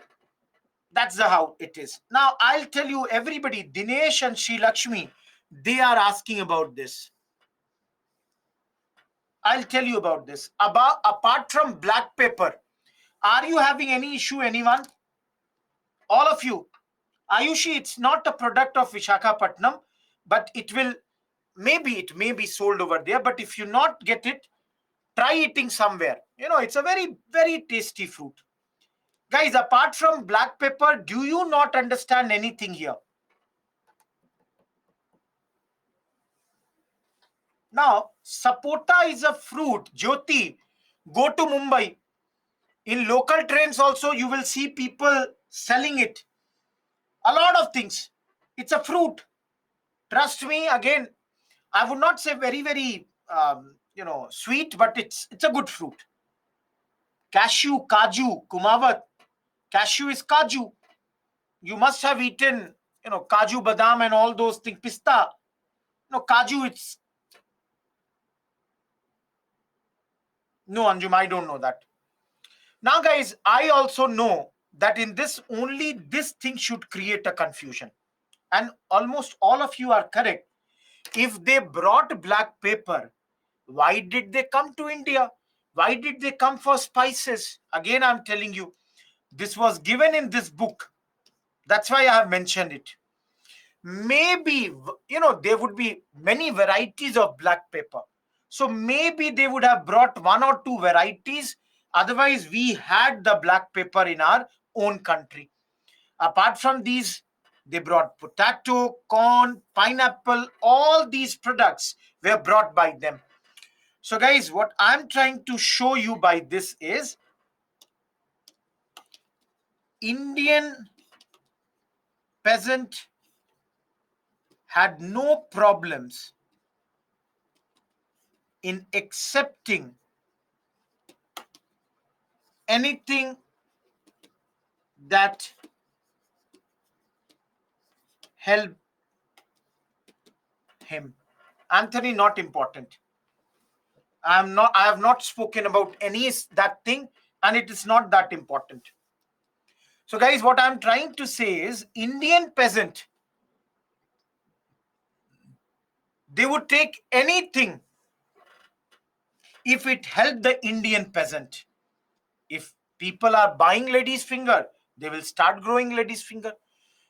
[SPEAKER 1] that's the how it is. Now, I'll tell you, everybody, Dinesh and Sri Lakshmi, they are asking about this. I'll tell you about this. Apart from black pepper, are you having any issue, anyone? All of you. Ayushi, it's not a product of Vishakhapatnam, but it may be sold over there. But if you not get it, try eating somewhere. It's a very, very tasty fruit. Guys, apart from black pepper, do you not understand anything here? Now, sapota is a fruit. Jyoti, go to Mumbai. In local trains also, you will see people selling it. A lot of things. It's a fruit. Trust me, again, I would not say very, very, sweet, but it's a good fruit. Cashew, kaju, kumawat. Cashew is kaju. You must have eaten, kaju, badam, and all those things. Pista. Kaju, it's. No, Anjum, I don't know that. Now, guys, I also know that in this, only this thing should create a confusion. And almost all of you are correct. If they brought black pepper, why did they come to India? Why did they come for spices? Again, I'm telling you, this was given in this book. That's why I have mentioned it. Maybe, there would be many varieties of black pepper. So maybe they would have brought one or two varieties. Otherwise, we had the black pepper in our own country. Apart from these, they brought potato, corn, pineapple, all these products were brought by them. So guys, what I'm trying to show you by this is Indian peasant had no problems in accepting anything that helped him. Anthony, not important. I have not spoken about any that thing, and it is not that important. So guys, what I'm trying to say is Indian peasant, they would take anything if it helped the Indian peasant. If people are buying lady's finger, they will start growing lady's finger.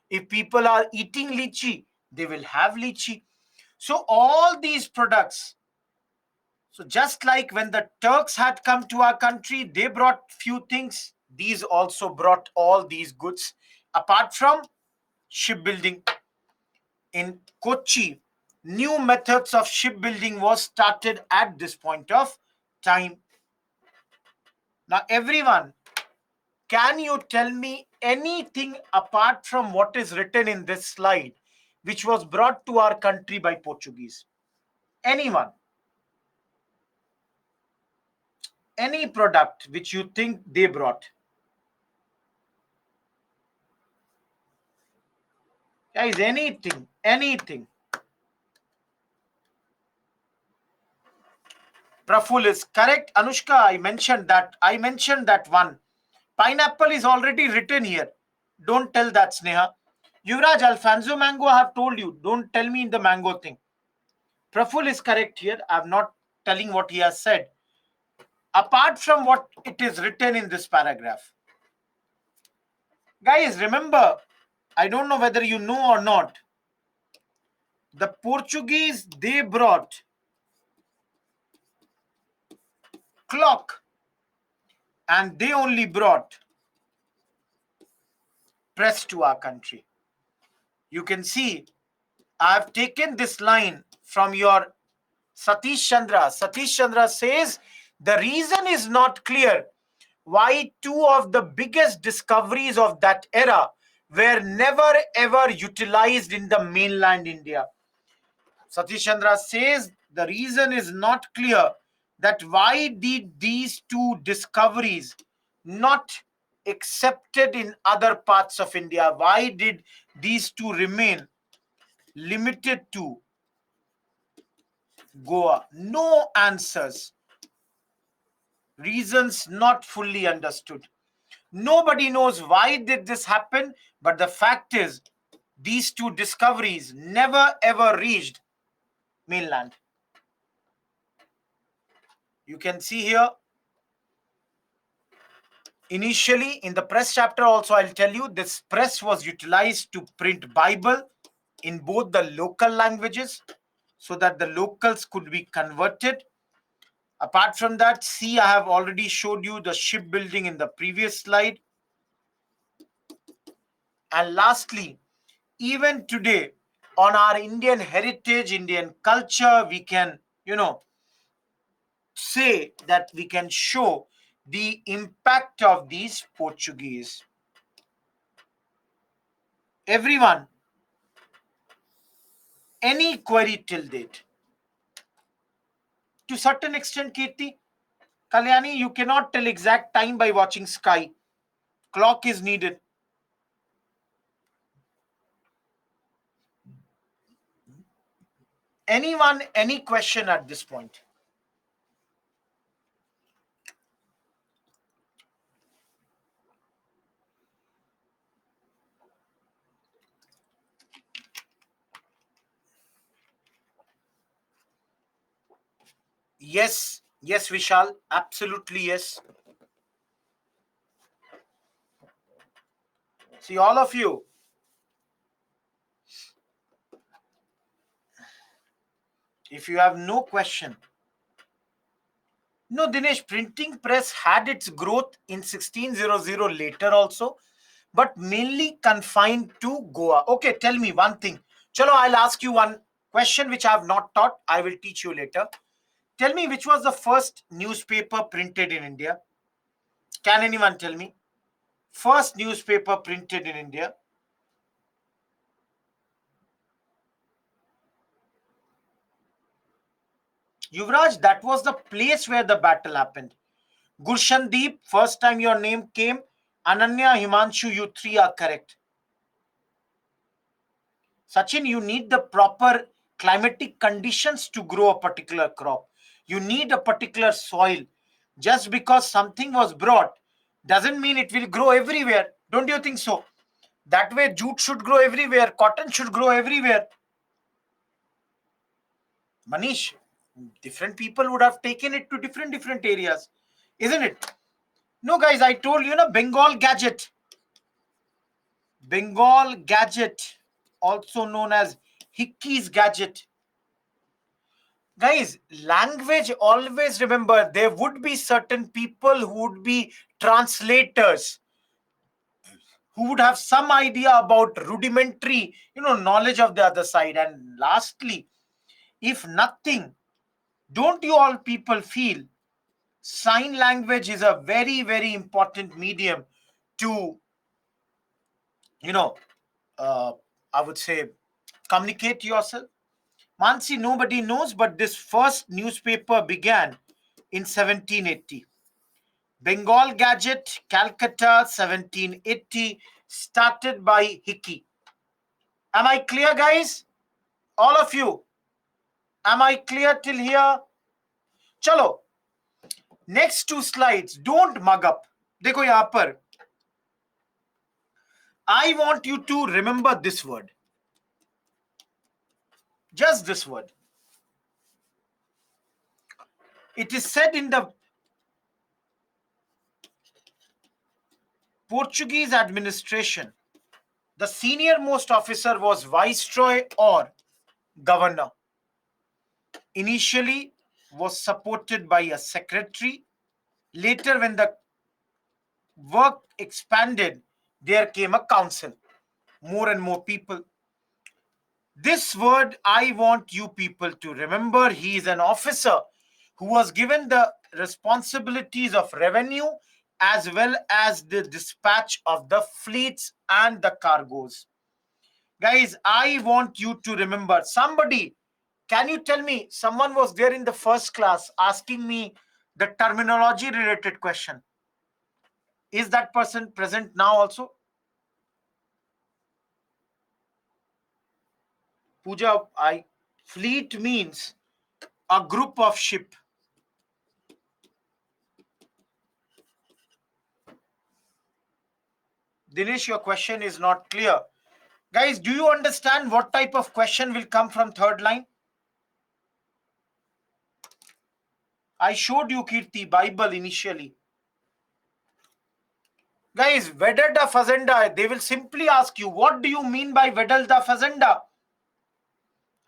[SPEAKER 1] If people are eating lychee, they will have lychee. So all these products, so just like when the Turks had come to our country, they brought few things. These also brought all these goods. Apart from shipbuilding, in Kochi, new methods of shipbuilding was started at this point of time. Now, everyone, can you tell me anything apart from what is written in this slide, which was brought to our country by Portuguese? Anyone? Any product which you think they brought? Guys, anything, anything. Praful is correct. Anushka, I mentioned that. I mentioned that one. Pineapple is already written here. Don't tell that, Sneha. Yuvraj, Alfonso mango, I have told you. Don't tell me in the mango thing. Praful is correct here. I'm not telling what he has said. Apart from what it is written in this paragraph. Guys, remember, I don't know whether you know or not. The Portuguese, they brought clock and they only brought press to our country. You can see I have taken this line from your Satish Chandra. Satish Chandra says the reason is not clear why two of the biggest discoveries of that era were never ever utilized in the mainland India. Satish Chandra says the reason is not clear that why did these two discoveries not accepted in other parts of India? Why did these two remain limited to Goa? No answers. Reasons not fully understood. Nobody knows why did this happen, but the fact is these two discoveries never ever reached mainland. You can see here initially in the press chapter also I'll tell you this press was utilized to print Bible in both the local languages so that the locals could be converted. Apart from that, see, I have already showed you the shipbuilding in the previous slide. And lastly, even today on our Indian heritage, Indian culture, we can, say that we can show the impact of these Portuguese. Everyone, any query till date? To certain extent, Kirti, Kalyani, you cannot tell exact time by watching sky. Clock is needed. Anyone, any question at this point? Yes, yes, Vishal, absolutely yes. See, all of you, if you have no question. No, Dinesh, printing press had its growth in 1600 later also, but mainly confined to Goa. Okay, tell me one thing. Chalo, I'll ask you one question which I have not taught. I will teach you later. Tell me which was the first newspaper printed in India? Can anyone tell me? First newspaper printed in India? Yuvraj, that was the place where the battle happened. Gurshandeep, first time your name came. Ananya, Himanshu, you three are correct. Sachin, you need the proper climatic conditions to grow a particular crop. You need a particular soil. Just because something was brought doesn't mean it will grow everywhere. Don't you think so? That way, jute should grow everywhere, cotton should grow everywhere. Manish, different people would have taken it to different areas, isn't it? No, guys, I told you, Bengal gadget. Bengal gadget, also known as Hickey's gadget. Guys, language, always remember there would be certain people who would be translators, who would have some idea about rudimentary, knowledge of the other side. And lastly, if nothing, don't you all people feel sign language is a very, very important medium to, you know, uh, I would say, communicate yourself? Mansi, nobody knows, but this first newspaper began in 1780. Bengal Gazette, Calcutta, 1780, started by Hickey. Am I clear, guys? All of you? Am I clear till here? Chalo, next two slides. Don't mug up. देखो यहाँ पर. I want you to remember this word. Just this word. It is said in the Portuguese administration, the senior most officer was viceroy or governor. Initially was supported by a secretary. Later, when the work expanded, there came a council. More and more people. This word I want you people to remember. He is an officer who was given the responsibilities of revenue as well as the dispatch of the fleets and the cargoes. Guys, I want you to remember. Somebody, can you tell me, someone was there in the first class asking me the terminology related question. Is that person present now also? Pooja, fleet means a group of ship. Dinesh, your question is not clear. Guys, do you understand what type of question will come from third line? I showed you Kirti Bible initially. Guys, Vedar da Fazenda, they will simply ask you, what do you mean by Vedar da Fazenda?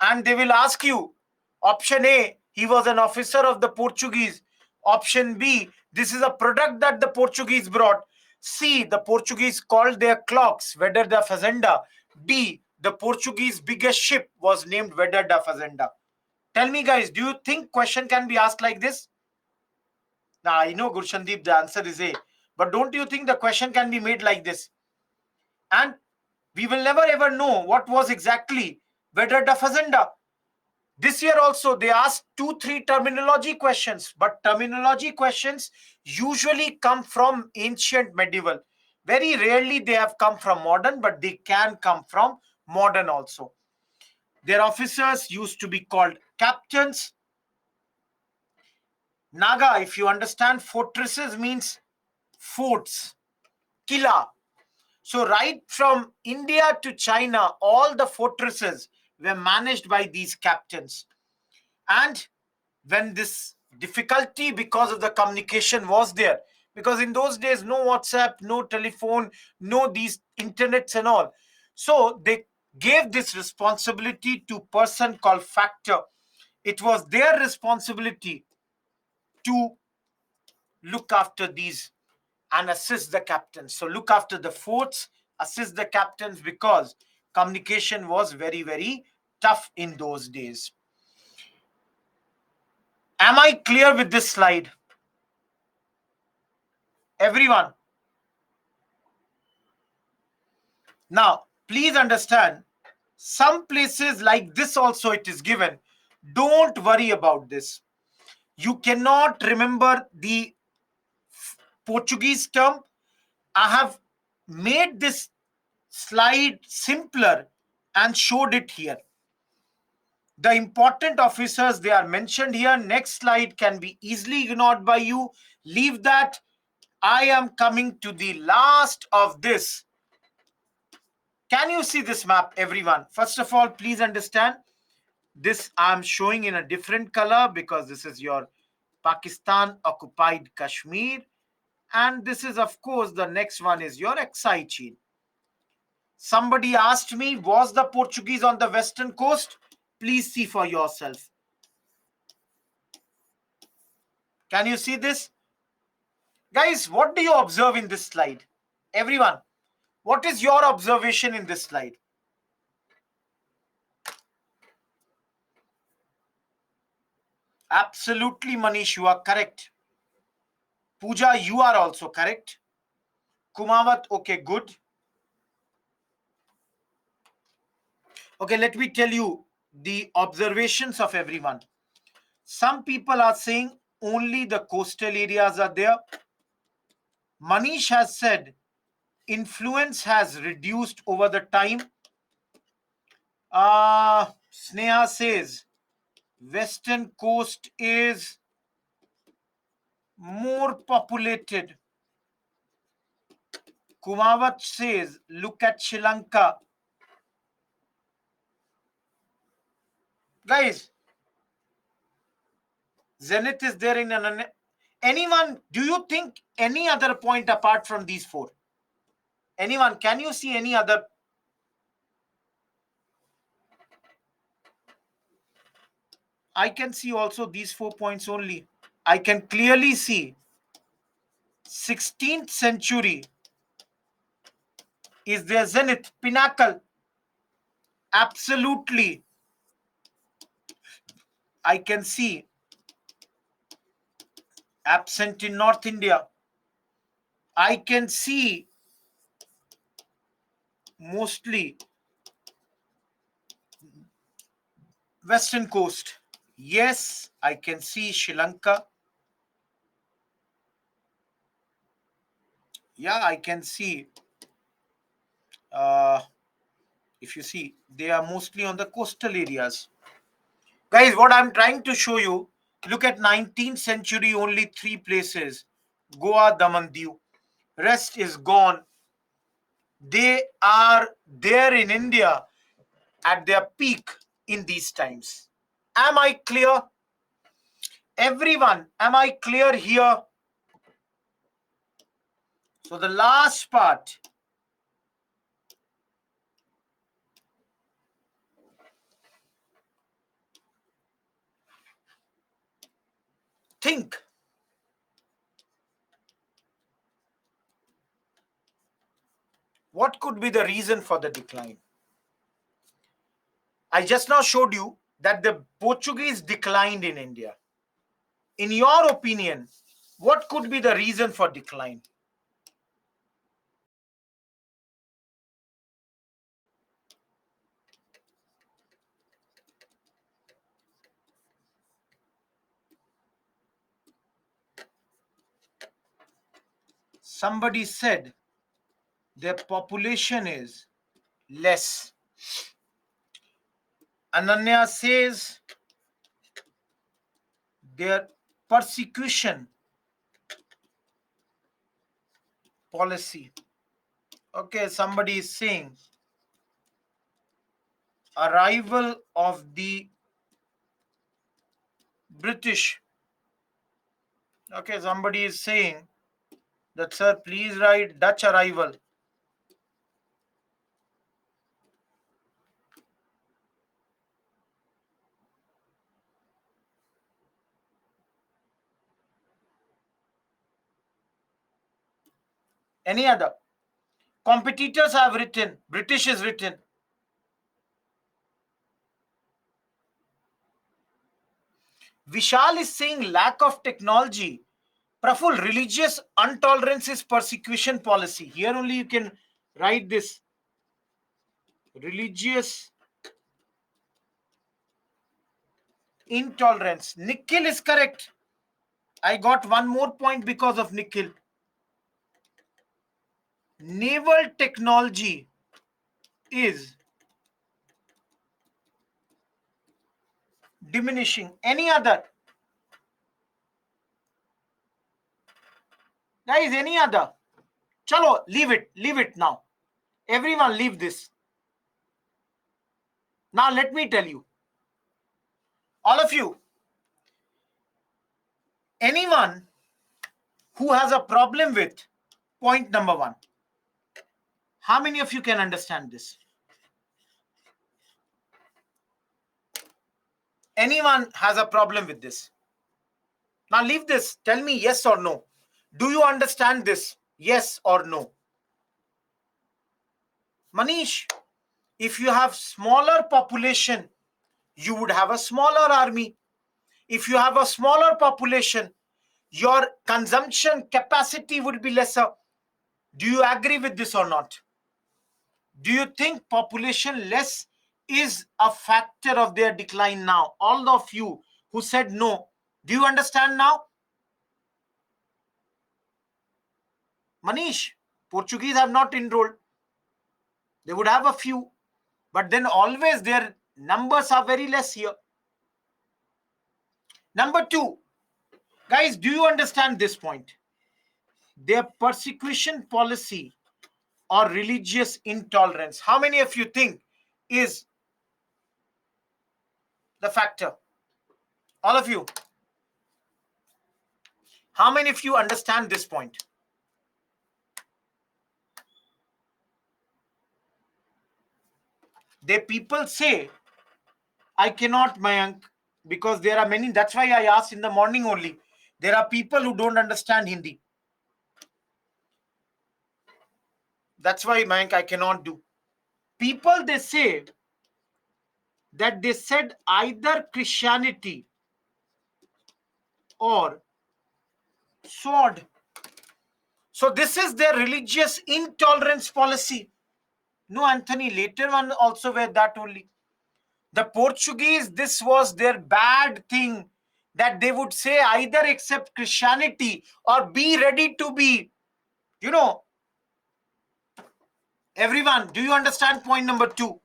[SPEAKER 1] And they will ask you, option A, he was an officer of the Portuguese. Option B, this is a product that the Portuguese brought. C, the Portuguese called their clocks Vedar da Fazenda. D, the Portuguese biggest ship was named Vedar da Fazenda. Tell me, guys, do you think question can be asked like this? Now, I know, Gurshandeep, the answer is A. But don't you think the question can be made like this? And we will never ever know what was exactly Vedar da Fazenda. This year also, they asked 2-3 terminology questions. But terminology questions usually come from ancient medieval. Very rarely they have come from modern, but they can come from modern also. Their officers used to be called captains. Naga, if you understand, fortresses means forts, killa. So right from India to China, all the fortresses were managed by these captains. And when this difficulty because of the communication was there, because in those days, no WhatsApp, no telephone, no these internets and all. So they gave this responsibility to person called factor. It was their responsibility to look after these and assist the captains. So look after the forts, assist the captains, because communication was very, very tough in those days. Am I clear with this slide? Everyone? Now, please understand, some places like this also it is given. Don't worry about this. You cannot remember the Portuguese term. I have made this slide simpler and showed it here. The important officers, they are mentioned here. Next slide can be easily ignored by you. Leave that. I am coming to the last of this. Can you see this map, everyone? First of all, please understand this I'm showing in a different color because this is your Pakistan occupied Kashmir. And this is, of course, the next one is your Aksai Chin. Somebody asked me, was the Portuguese on the western coast? Please see for yourself. Can you see this? Guys, what do you observe in this slide? Everyone, What is your observation in this slide? Absolutely, Manish, you are correct. Pooja, you are also correct. Kumawat, okay, good. Okay, let me tell you the observations of everyone. Some people are saying only the coastal areas are there. Manish has said influence has reduced over the time. Sneha says western coast is more populated. Kumawat says look at Sri Lanka. Guys, Zenith is there in an... Anyone, do you think any other point apart from these four? Anyone, can you see any other? I can see also these 4 points only. I can clearly see 16th century is their zenith, pinnacle. Absolutely. I can see absent in North India. I can see mostly western coast. Yes, I can see Sri Lanka. Yeah, I can see. If you see, they are mostly on the coastal areas. Guys, what I'm trying to show you, look at 19th century, only 3 places. Goa, Daman, Diu. Rest is gone. They are there in India at their peak in these times. Am I clear? Everyone, am I clear here? So the last part. Think. What could be the reason for the decline? I just now showed you that the Portuguese declined in India. In your opinion, what could be the reason for decline? Somebody said their population is less. Ananya says their persecution policy. Okay, somebody is saying arrival of the British. Okay, somebody is saying that, sir, please write Dutch arrival. Any other? Competitors have written, British is written. Vishal is saying lack of technology. Praful, religious intolerance is persecution policy. Here only you can write this. Religious intolerance. Nikhil is correct. I got one more point because of Nikhil. Naval technology is diminishing. Any other? Guys, any other? Chalo, leave it. Leave it now. Everyone leave this. Now let me tell you. All of you. Anyone who has a problem with point number 1. How many of you can understand this? Anyone has a problem with this? Now leave this. Tell me yes or no. Do you understand this? Yes or no? Manish, if you have smaller population, you would have a smaller army. If you have a smaller population, your consumption capacity would be lesser. Do you agree with this or not? Do you think population less is a factor of their decline now? All of you who said no, do you understand now? Manish, Portuguese have not enrolled. They would have a few, but then always their numbers are very less here. Number two, guys, do you understand this point? Their persecution policy or religious intolerance, how many of you think is the factor? All of you. How many of you understand this point? They people say, I cannot, Mayank, because there are many. That's why I asked in the morning only. There are people who don't understand Hindi. That's why, Mayank, I cannot do. People, they say that they said either Christianity or sword. So this is their religious intolerance policy. No, Anthony, later one also were that only. The Portuguese, this was their bad thing, that they would say either accept Christianity or be ready to be, you know, everyone. Do you understand point number two?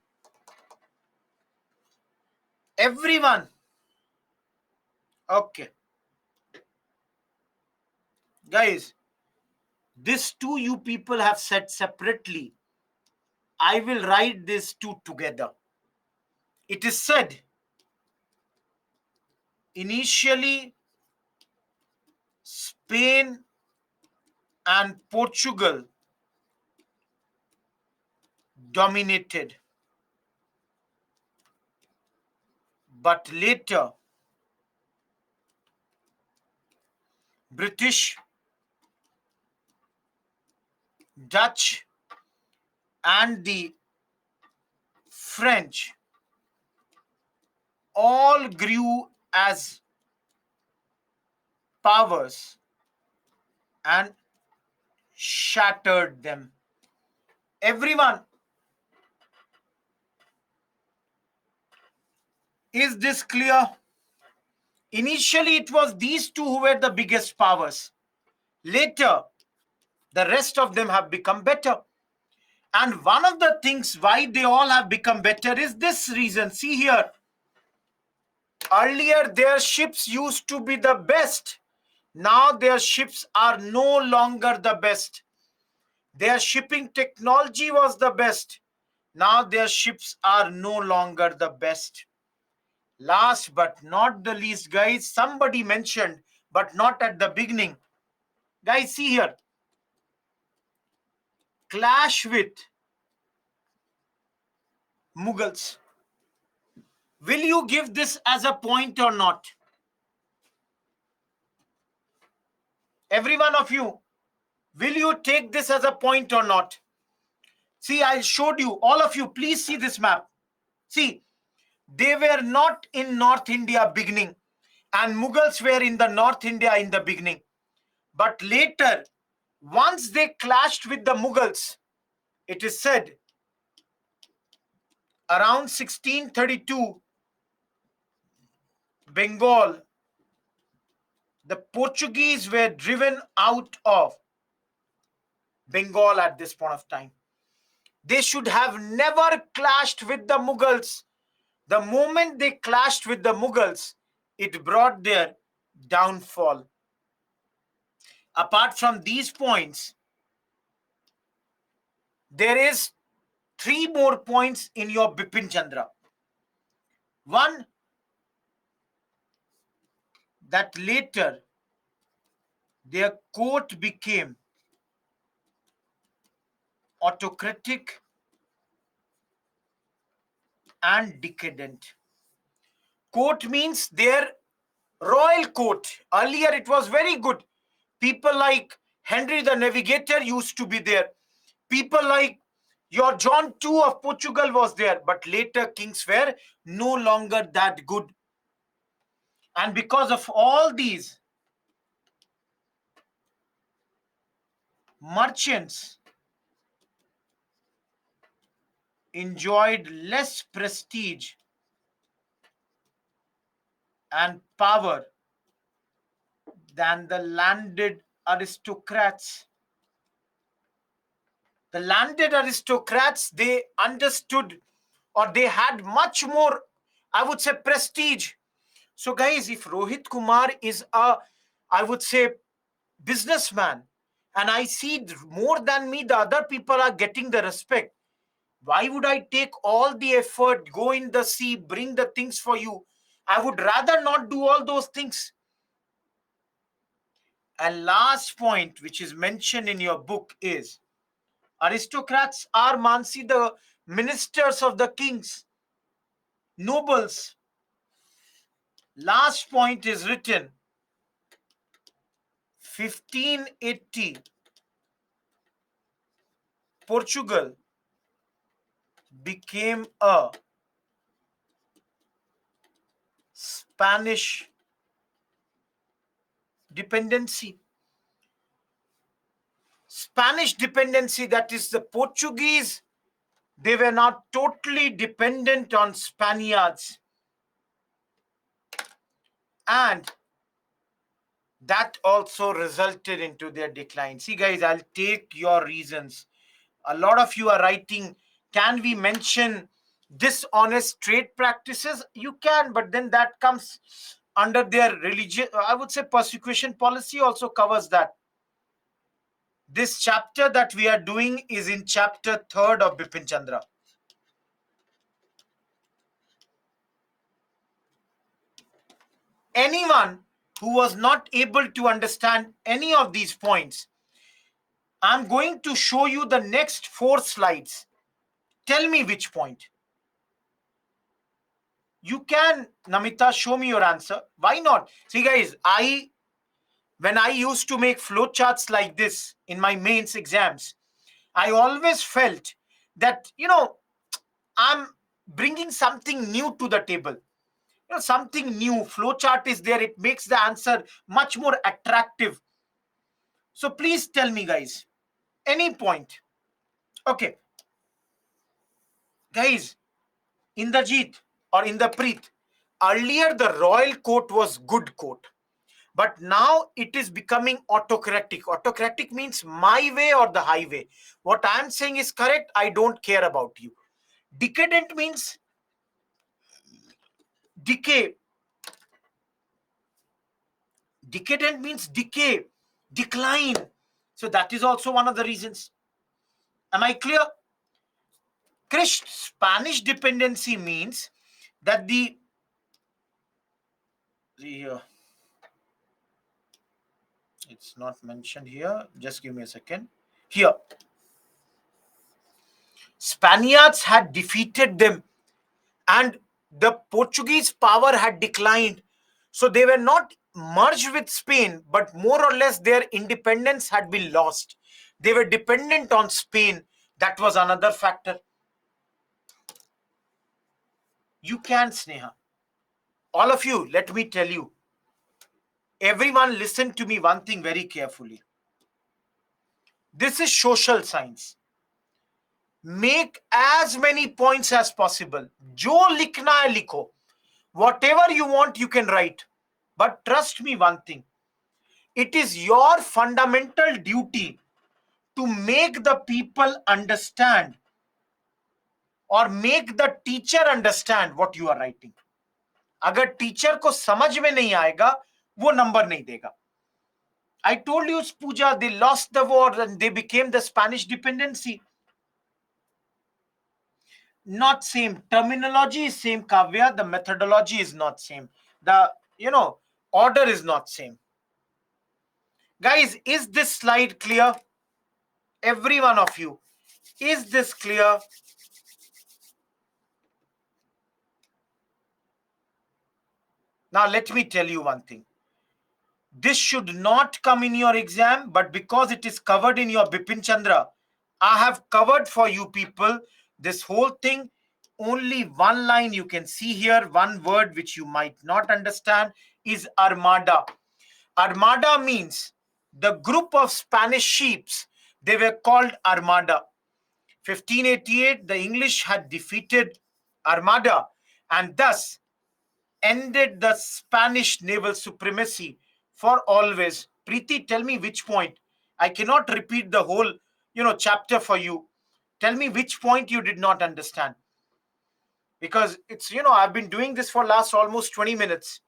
[SPEAKER 1] Everyone. Okay. Guys, this two you people have said separately. I will write this two together. It is said initially Spain and Portugal dominated, but later British, Dutch, and the French all grew as powers and shattered them. Everyone, is this clear? Initially, it was these two who were the biggest powers. Later, the rest of them have become better. And one of the things why they all have become better is this reason. See here. Earlier, their ships used to be the best. Now their ships are no longer the best. Their shipping technology was the best. Now their ships are no longer the best. Last but not the least, guys, somebody mentioned, but not at the beginning. Guys, see here. Clash with Mughals. Will you give this as a point or not? Every one of you, will you take this as a point or not? See, I showed you, all of you, please see this map. See, they were not in North India beginning, and Mughals were in the North India in the beginning. But later, once they clashed with the Mughals, it is said around 1632, Bengal, the Portuguese were driven out of Bengal at this point of time. They should have never clashed with the Mughals. The moment they clashed with the Mughals, it brought their downfall. Apart from these points, there is three more points in your Bipin Chandra. One, that later their court became autocratic and decadent. Court means their royal court. Earlier it was very good. People like Henry the Navigator used to be there. People like Your John II of Portugal was there, but later kings were no longer that good. And because of all these, merchants enjoyed less prestige and power than the landed aristocrats. The landed aristocrats, they understood, or they had much more, I would say, prestige. So guys, if Rohit Kumar is a, I would say, businessman, and I see more than me the other people are getting the respect, why would I take all the effort, go in the sea, bring the things for you? I would rather not do all those things. And last point which is mentioned in your book is, aristocrats are, Mansi, the ministers of the kings, nobles. Last point is written 1580, Portugal became a Spanish dependency. Spanish dependency, that is, the Portuguese, they were not totally dependent on Spaniards. And that also resulted into their decline. See, guys, I'll take your reasons. A lot of you are writing, can we mention dishonest trade practices? You can, but then that comes under their religion, I would say persecution policy also covers that. This chapter that we are doing is in chapter 3rd of Bipin Chandra. Anyone who was not able to understand any of these points, I'm going to show you the next 4 slides. Tell me which point. You can, Namita, show me your answer. Why not? See, guys, when I used to make flowcharts like this in my mains exams, I always felt that, I'm bringing something new to the table. Something new. Flowchart is there. It makes the answer much more attractive. So please tell me, guys, any point. Okay, guys, in the Jeet or in the Preet, earlier the royal court was good court. But now it is becoming autocratic. Autocratic means my way or the highway. What I'm saying is correct. I don't care about you. Decadent means decay. Decadent means decay, decline. So that is also one of the reasons. Am I clear? Krish, Spanish dependency means that the it's not mentioned here. Just give me a second. Here, Spaniards had defeated them and the Portuguese power had declined. So they were not merged with Spain, but more or less their independence had been lost. They were dependent on Spain. That was another factor. You can, Sneha. All of you, let me tell you. Everyone, listen to me one thing very carefully. This is social science. Make as many points as possible. Jo likhna hai likho. Whatever you want, you can write. But trust me one thing. It is your fundamental duty to make the people understand or make the teacher understand what you are writing. अगर teacher को समझ में नहीं आएगा, वो number नहीं देगा. I told you, Pooja, they lost the war and they became the Spanish dependency. Not same. Terminology is same, Kavya. The methodology is not same. The, order is not same. Guys, is this slide clear? Every one of you. Is this clear? Now, let me tell you one thing. This should not come in your exam, but because it is covered in your Bipin Chandra, I have covered for you people this whole thing. Only one line you can see here, one word which you might not understand is armada. Armada means the group of Spanish ships. They were called armada. 1588, the English had defeated Armada and thus ended the Spanish naval supremacy for always. Preeti, tell me which point. I cannot repeat the whole, chapter for you. Tell me which point you did not understand. Because it's, I've been doing this for last almost 20 minutes.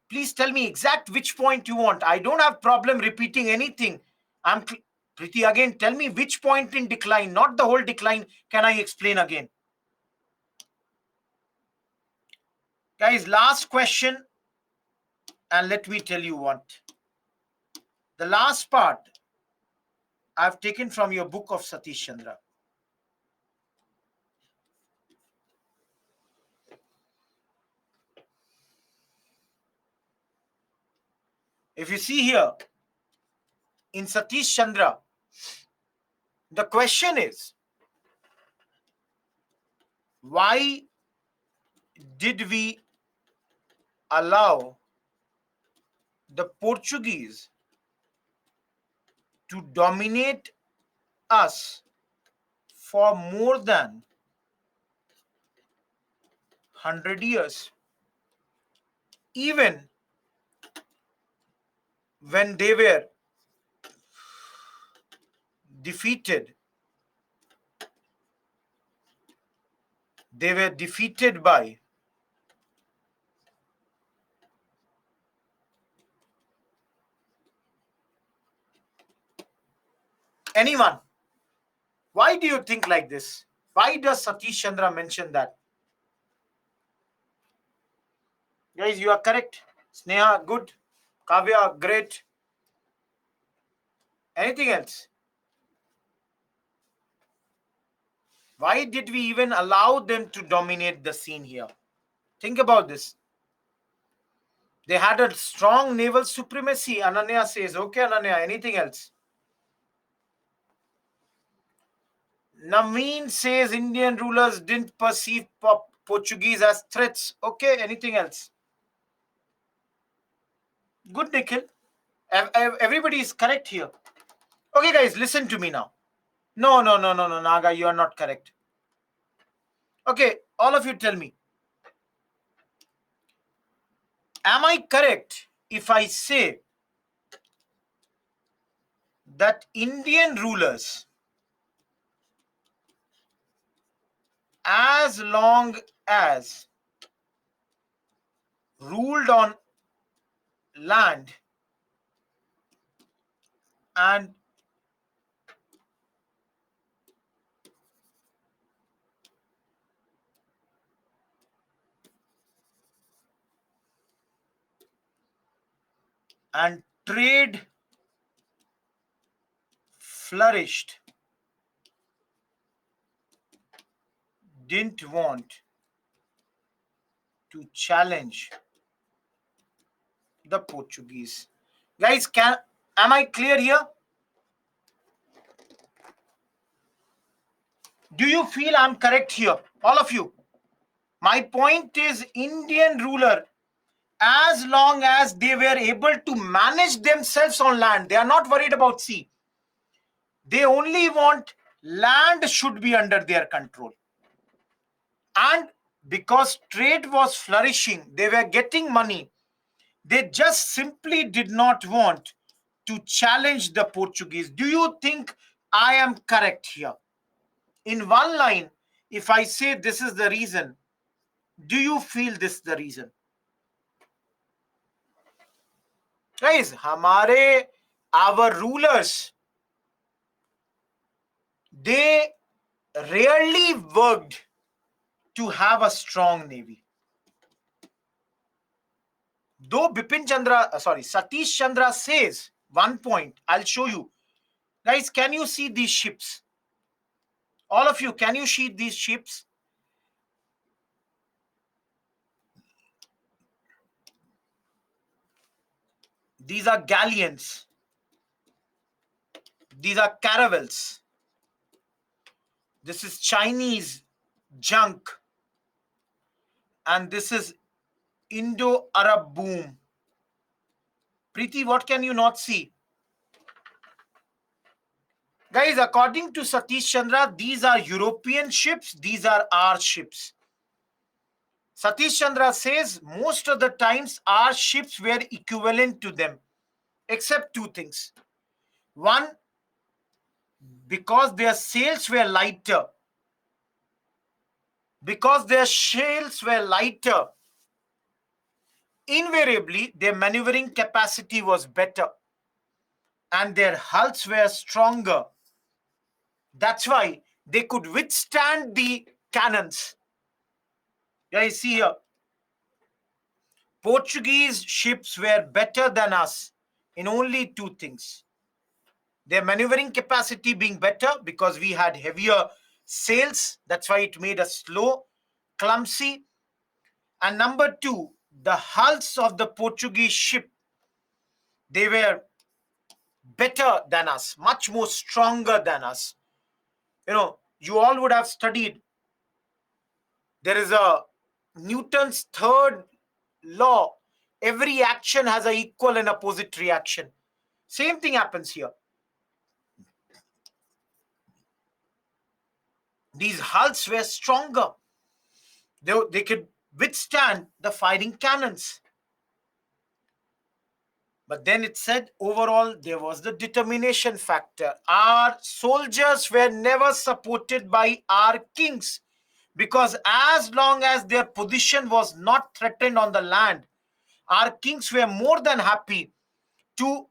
[SPEAKER 1] Please tell me exact which point you want. I don't have problem repeating anything. Preeti, again, tell me which point in decline, not the whole decline. Can I explain again? Guys, last question, and let me tell you what. The last part I've taken from your book of Satish Chandra. If you see here, in Satish Chandra, the question is, why did we allow the Portuguese to dominate us for more than 100 years? Even when they were defeated, by anyone. Why do you think like this? Why does Satish Chandra mention that? Guys, you are correct. Sneha, good. Kavya, great. Anything else? Why did we even allow them to dominate the scene here? Think about this. They had a strong naval supremacy. Ananya says, okay, Ananya, anything else? Naveen says Indian rulers didn't perceive Portuguese as threats. Okay, anything else? Good, Nikhil. Everybody is correct here. Okay, guys, listen to me now. No, no, no, no, no, Naga, you are not correct. Okay, all of you tell me. Am I correct if I say that Indian rulers, as long as ruled on land and trade flourished, didn't want to challenge the Portuguese? Guys, am I clear here? Do you feel I'm correct here? All of you. My point is, Indian ruler, as long as they were able to manage themselves on land, they are not worried about sea. They only want land should be under their control. And because trade was flourishing, they were getting money. They just simply did not want to challenge the Portuguese. Do you think I am correct here? In one line, if I say this is the reason, do you feel this is the reason? Guys, our rulers, they rarely worked to have a strong navy. Though Satish Chandra says one point, I'll show you. Guys, can you see these ships? All of you, can you see these ships? These are galleons. These are caravels. This is Chinese junk. And this is Indo-Arab boom. Preeti, what can you not see? Guys, according to Satish Chandra, these are European ships, these are our ships. Satish Chandra says most of the times our ships were equivalent to them, except two things. One, because their sails were lighter. Because their sails were lighter, invariably their maneuvering capacity was better and their hulls were stronger. That's why they could withstand the cannons. Yeah, you see here, Portuguese ships were better than us in only two things. Their maneuvering capacity being better because we had heavier sails. That's why it made us slow, clumsy. And number two, the hulls of the Portuguese ship, they were better than us, much more stronger than us. You all would have studied. There is a Newton's third law. Every action has an equal and opposite reaction. Same thing happens here. These hulls were stronger. They could withstand the firing cannons. But then it said overall there was the determination factor. Our soldiers were never supported by our kings because as long as their position was not threatened on the land, our kings were more than happy to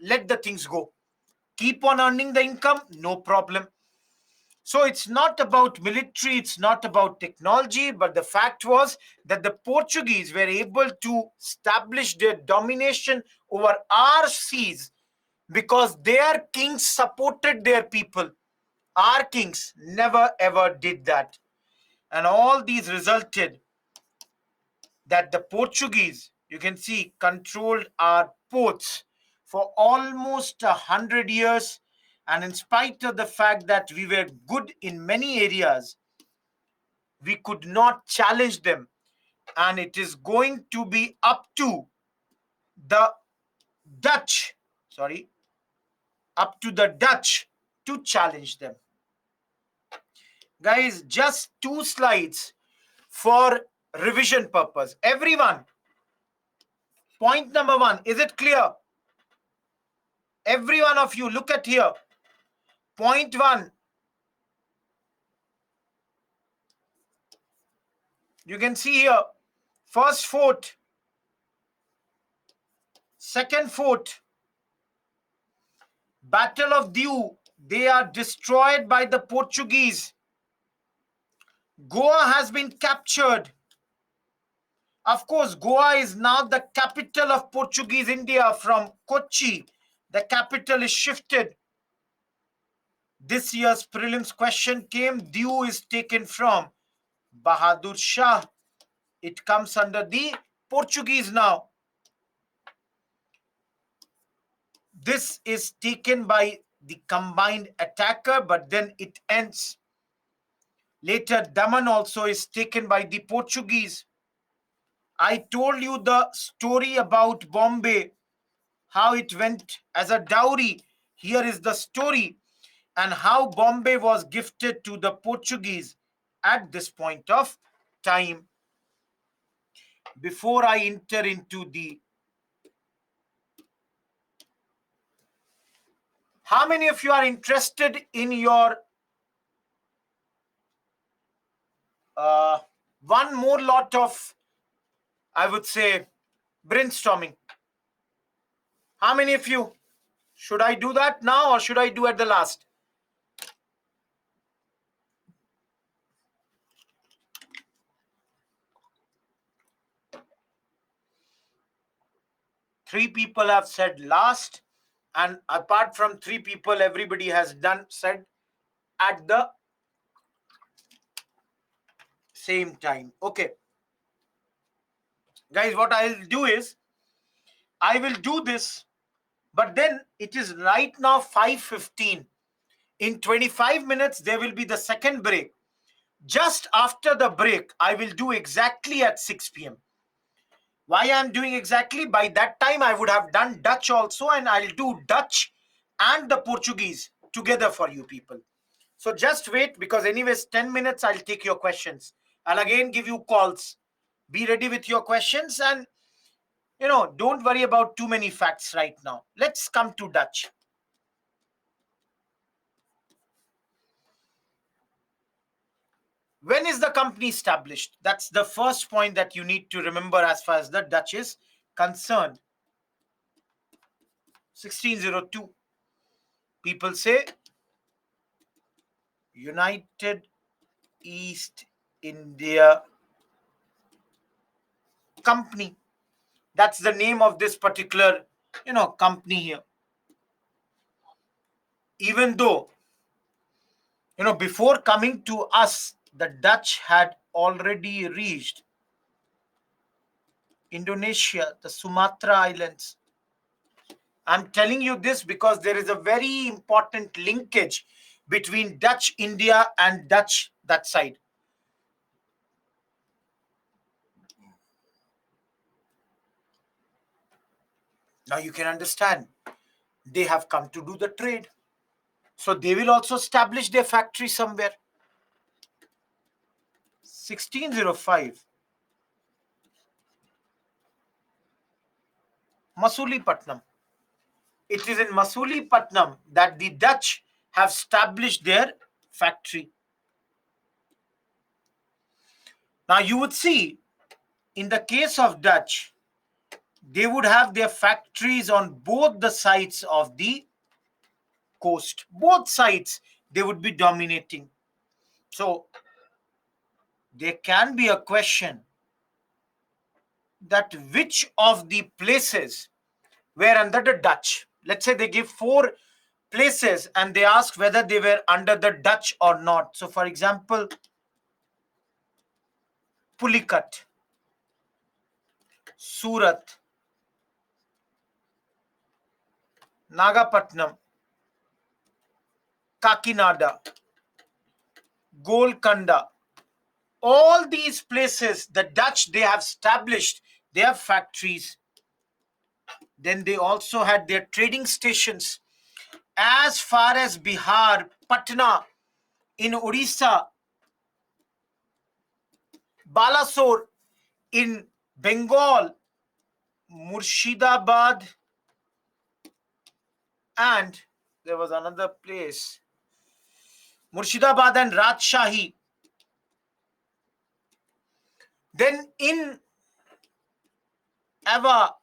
[SPEAKER 1] let the things go. Keep on earning the income, no problem. So it's not about military, it's not about technology, but the fact was that the Portuguese were able to establish their domination over our seas because their kings supported their people. Our kings never ever did that. And all these resulted that the Portuguese, you can see, controlled our ports for almost 100 years. And in spite of the fact that we were good in many areas, we could not challenge them. And it is going to be up to the Dutch, up to the Dutch to challenge them. Guys, just 2 slides for revision purpose. Everyone, point number 1, is it clear? Every one of you, look at here. Point 1, you can see here, first fort, second fort, Battle of Diu, they are destroyed by the Portuguese. Goa has been captured. Of course, Goa is now the capital of Portuguese India from Kochi. The capital is shifted. This year's prelims question came, Diu is taken from Bahadur Shah. It comes under the Portuguese now. This is taken by the combined attacker, but then it ends. Later, Daman also is taken by the Portuguese. I told you the story about Bombay, how it went as a dowry. Here is the story and how Bombay was gifted to the Portuguese at this point of time. Before I enter into the... How many of you are interested in your one more lot of, I would say, brainstorming? How many of you? Should I do that now or should I do at the last? Three people have said last, and apart from 3 people, everybody has said at the same time. Okay. Guys, what I'll do is, I will do this But then it is right now 5:15. In 25 minutes, there will be the second break. Just after the break, I will do exactly at 6 p.m. Why I'm doing exactly? By that time, I would have done Dutch also, and I'll do Dutch and the Portuguese together for you people. So just wait, because anyways, 10 minutes, I'll take your questions. I'll again give you calls. Be ready with your questions, and don't worry about too many facts right now. Let's come to Dutch. When is the company established? That's the first point that you need to remember as far as the Dutch is concerned. 1602. People say United East India Company. That's the name of this particular, company here. Even though, before coming to us, the Dutch had already reached Indonesia, the Sumatra Islands. I'm telling you this because there is a very important linkage between Dutch India and Dutch that side. Now you can understand, they have come to do the trade. So they will also establish their factory somewhere. 1605, Masulipatam. It is in Masulipatam that the Dutch have established their factory. Now you would see, in the case of Dutch, they would have their factories on both the sides of the coast. Both sides, they would be dominating. So there can be a question that which of the places were under the Dutch. Let's say they give 4 places and they ask whether they were under the Dutch or not. So for example, Pulicat, Surat, Nagapatnam, Kakinada, Golconda. All these places, the Dutch, they have established their factories. Then they also had their trading stations as far as Bihar, Patna, in Odisha, Balasore, in Bengal, Murshidabad, and there was another place, Murshidabad and Rajshahi. Then in Ava,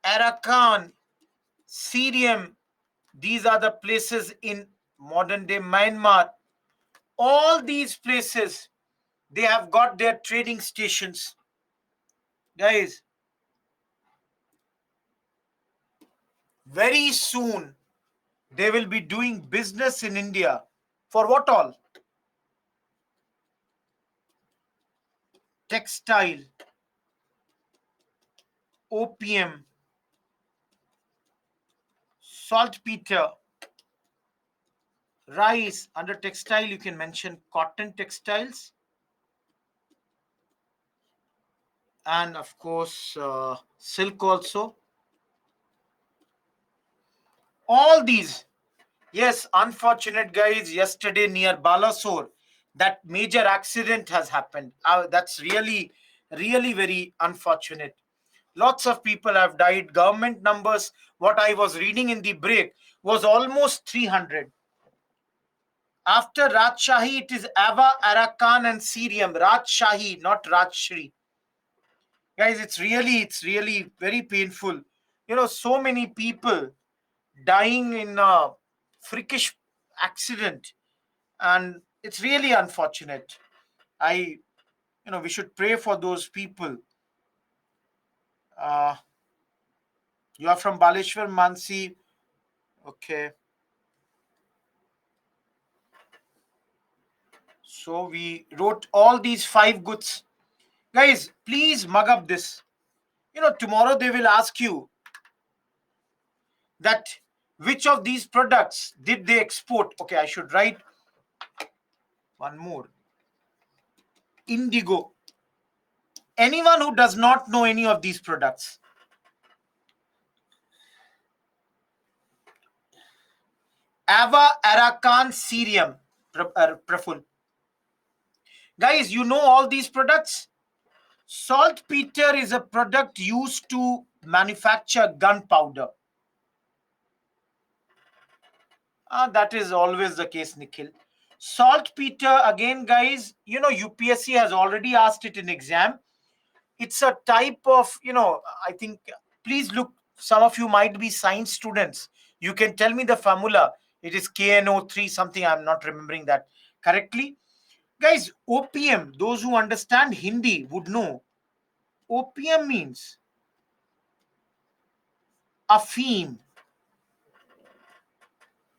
[SPEAKER 1] Arakan, Syrium, these are the places in modern day Myanmar. All these places, they have got their trading stations. Guys, very soon they will be doing business in India. For what all? Textile, opium, saltpeter, rice. Under textile, you can mention cotton textiles, and of course, silk also. All these. Yes, unfortunate guys, yesterday near Balasore, that major accident has happened. That's really, really very unfortunate. Lots of people have died. Government numbers, what I was reading in the break, was almost 300. After Rajshahi, it is Ava, Arakan, and Syrium. Rajshahi, not Rajshri. Guys, it's really very painful. So many people dying in a freakish accident, and it's really unfortunate. We should pray for those people. uh you are from Baleshwar, Mansi. Okay, so we wrote all these 5 goods. Guys, please mug up this. Tomorrow they will ask you that which of these products did they export? Okay, I should write one more. Indigo. Anyone who does not know any of these products? Ava Arakan Cerium. Praful. Guys, you know all these products? Saltpeter is a product used to manufacture gunpowder. That is always the case, Nikhil. Saltpeter, again, guys, you know, UPSC has already asked it in exam. It's a type of, I think, please look, some of you might be science students. You can tell me the formula. It is KNO3 something. I'm not remembering that correctly. Guys, opium, those who understand Hindi would know. Opium means afim.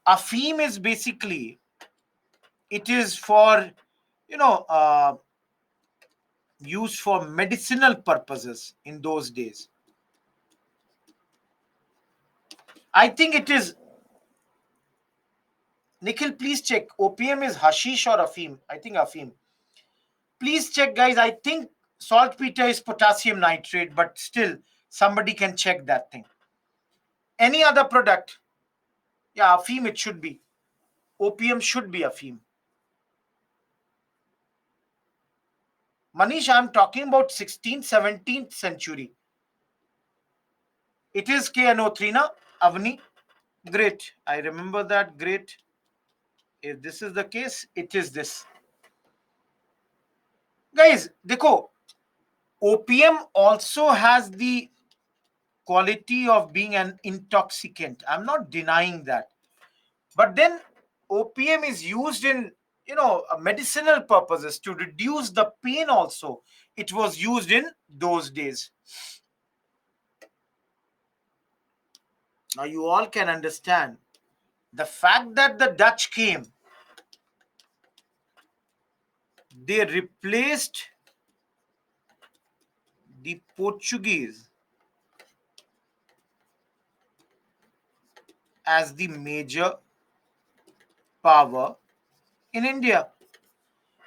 [SPEAKER 1] Afim is basically, it is for, you know, used for medicinal purposes in those days. I think it is, Nikhil, please check. Opium is hashish or afim? I think afim. Please check, guys. I think saltpeter is potassium nitrate, but still, somebody can check that thing. Any other product? Yeah, afim it should be. Opium should be afim. Manish, I'm talking about 16th, 17th century. It is KNO3, na? Avni? Great. I remember that. Great. If this is the case, it is this. Guys, dekho, opium also has the quality of being an intoxicant. I'm not denying that. But then opium is used in, medicinal purposes to reduce the pain also. It was used in those days. Now you all can understand the fact that the Dutch came, they replaced the Portuguese as the major power in India.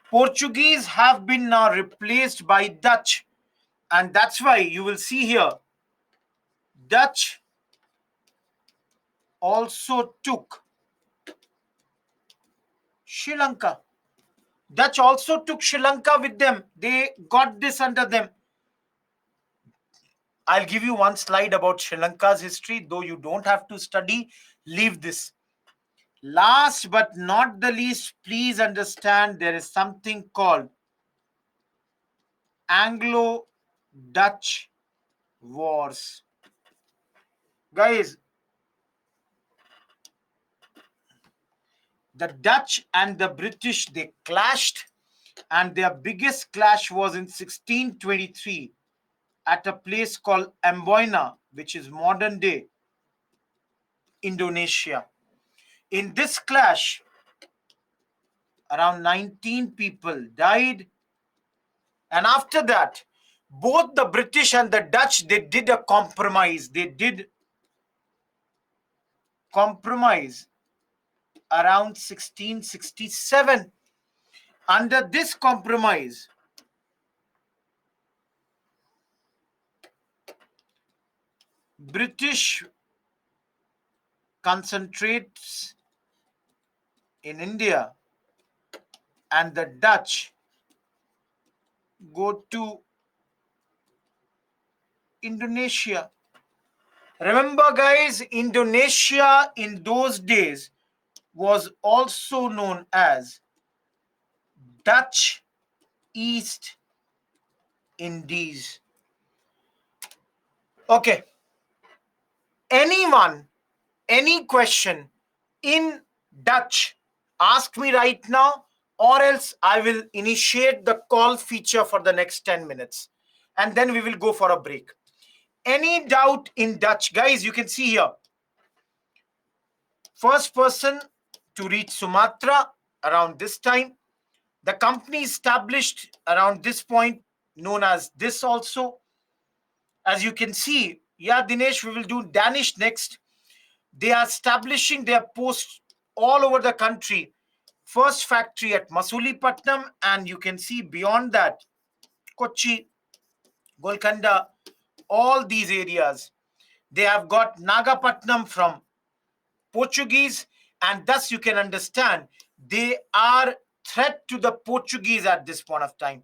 [SPEAKER 1] Portuguese have been now replaced by Dutch, and that's why you will see here Dutch also took Sri Lanka. Dutch also took Sri Lanka with them. They got this under them. I'll give you one slide about Sri Lanka's history, though you don't have to study. Leave this. Last but not the least, please understand there is something called Anglo-Dutch Wars. Guys, the Dutch and the British, they clashed, and their biggest clash was in 1623 at a place called Amboina, which is modern day Indonesia. In this clash, around 19 people died, and after that, both the British and the Dutch, they did a compromise. They did compromise around 1667. Under this compromise, British concentrates in India and the Dutch go to Indonesia. Remember, guys, Indonesia in those days was also known as Dutch East Indies. Okay. Anyone, any question in Dutch, ask me right now, or else I will initiate the call feature for the next 10 minutes. And then we will go for a break. Any doubt in Dutch? Guys, you can see here. First person to reach Sumatra around this time. The company established around this point, known as this also. As you can see, yeah, Dinesh, we will do Danish next. They are establishing their posts all over the country. First factory at Masulipattnam, and you can see beyond that, Kochi, Golconda, all these areas. They have got Nagapatnam from Portuguese, and thus you can understand they are threat to the Portuguese at this point of time.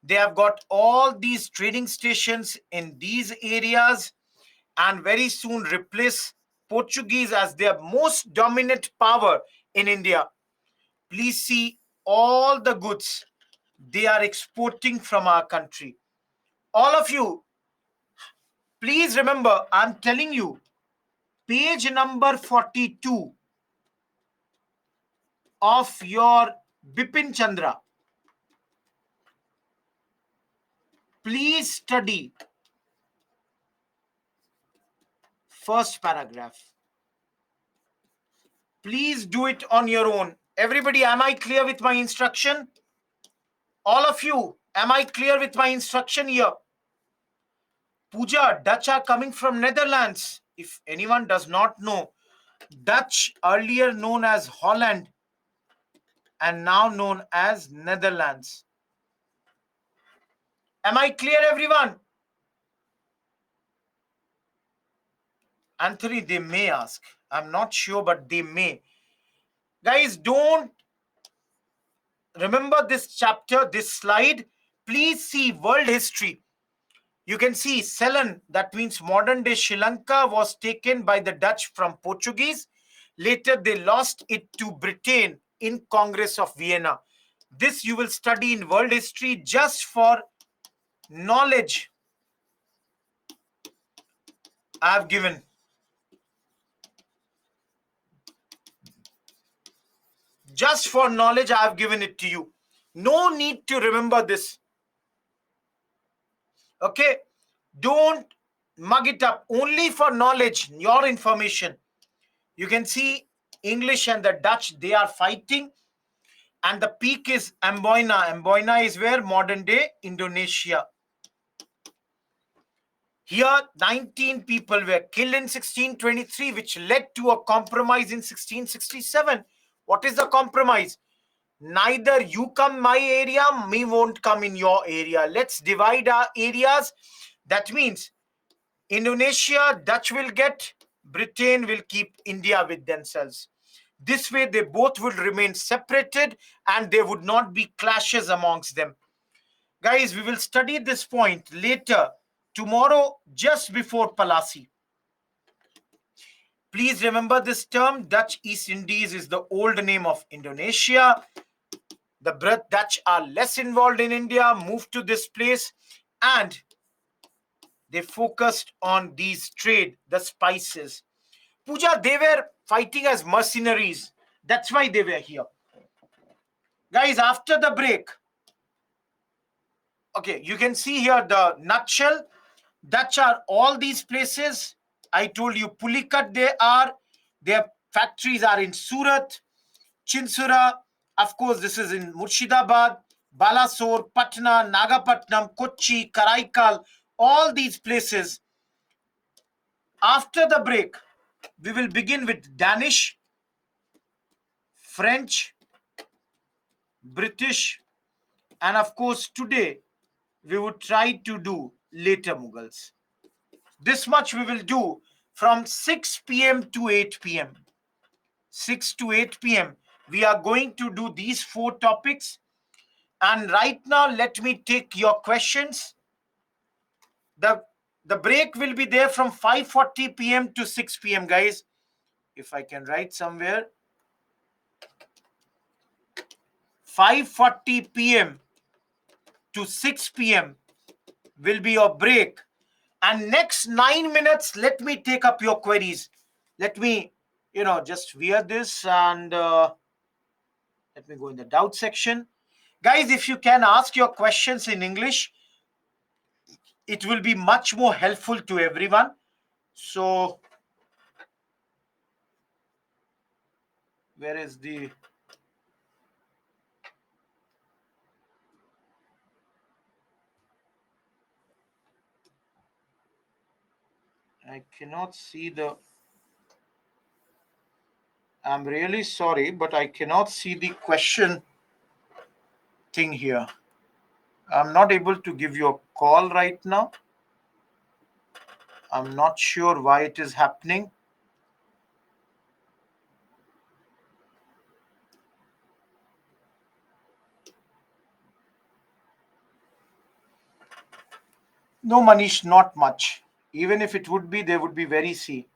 [SPEAKER 1] They have got all these trading stations in these areas, and very soon replace Portuguese as their most dominant power in India. Please see all the goods they are exporting from our country. All of you, please remember, I'm telling you, page number 42 of your Bipin Chandra. Please study first paragraph. Please do it on your own. Everybody, am I clear with my instruction? All of you, am I clear with my instruction here? Pooja, Dutch are coming from Netherlands. If anyone does not know, Dutch, earlier known as Holland and now known as Netherlands. Am I clear, everyone? Anthony, they may ask. I'm not sure, but they may. Guys, don't remember this chapter, this slide. Please see world history. You can see Ceylon, that means modern day Sri Lanka, was taken by the Dutch from Portuguese. Later, they lost it to Britain in Congress of Vienna. This you will study in world history just for knowledge I have given. Just for knowledge I have given it to you. No need to remember this. Okay? Don't mug it up. Only for knowledge, your information. You can see English and the Dutch, they are fighting. And the peak is Amboina. Amboina is where? Modern day Indonesia. Here, 19 people were killed in 1623, which led to a compromise in 1667. What is the compromise? Neither you come my area, me won't come in your area. Let's divide our areas. That means Indonesia, Dutch will get, Britain will keep India with themselves. This way, they both would remain separated and there would not be clashes amongst them. Guys, we will study this point later, tomorrow, just before Palasi. Please remember this term. Dutch East Indies is the old name of Indonesia. The Dutch are less involved in India, moved to this place, and they focused on these trade, the spices. Pooja, they were fighting as mercenaries. That's why they were here. Guys, after the break, okay, you can see here the nutshell. Dutch are all these places. I told you Pulikat they are. Their factories are in Surat, Chinsura. Of course, this is in Murshidabad, Balasore, Patna, Nagapatnam, Kochi, Karaikal, all these places. After the break, we will begin with Danish, French, British, and of course, today we would try to do later Mughals. This much we will do from 6 p.m. to 8 p.m. 6 to 8 p.m. We are going to do these 4 topics. And right now, let me take your questions. The break will be there from 5:40 p.m. to 6 p.m. Guys, if I can write somewhere, 5:40 p.m. to 6 p.m. will be your break. And next 9 minutes, let me take up your queries. Let me, just wear this and let me go in the doubt section. Guys, if you can ask your questions in English, it will be much more helpful to everyone. So, where is the... I cannot see the... I'm really sorry, but I cannot see the question thing here. I'm not able to give you a call right now. I'm not sure why it is happening. No, Manish, not much. Even if it would be, they would be very C.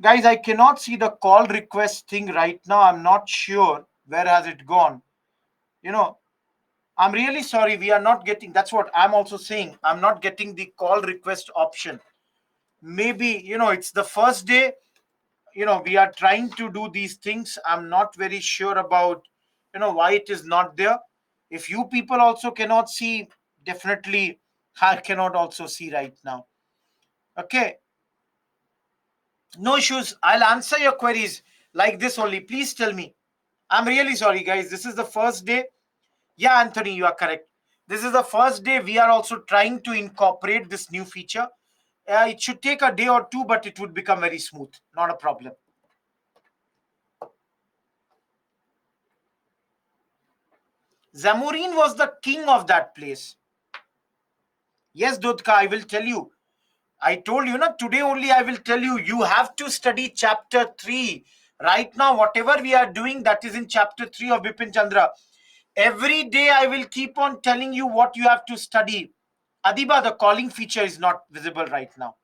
[SPEAKER 1] Guys, I cannot see the call request thing right now. I'm not sure where has it gone. You know, I'm really sorry. We are not getting. That's what I'm also saying. I'm not getting the call request option. Maybe it's the first day. We are trying to do these things. I'm not very sure about why it is not there. If you people also cannot see, definitely I cannot also see right now. Okay, no issues. I'll answer your queries like this only. Please tell me. I'm really sorry, guys. This is the first day. Yeah, Anthony, you are correct. This is the first day we are also trying to incorporate this new feature. It should take a day or two, but it would become very smooth. Not a problem. Zamorin was the king of that place. Yes, Dudka, I will tell you. I told you, not today only, I will tell you, you have to study chapter 3. Right now, whatever we are doing, that is in chapter 3 of Bipin Chandra. Every day, I will keep on telling you what you have to study. Adiba, the calling feature is not visible right now.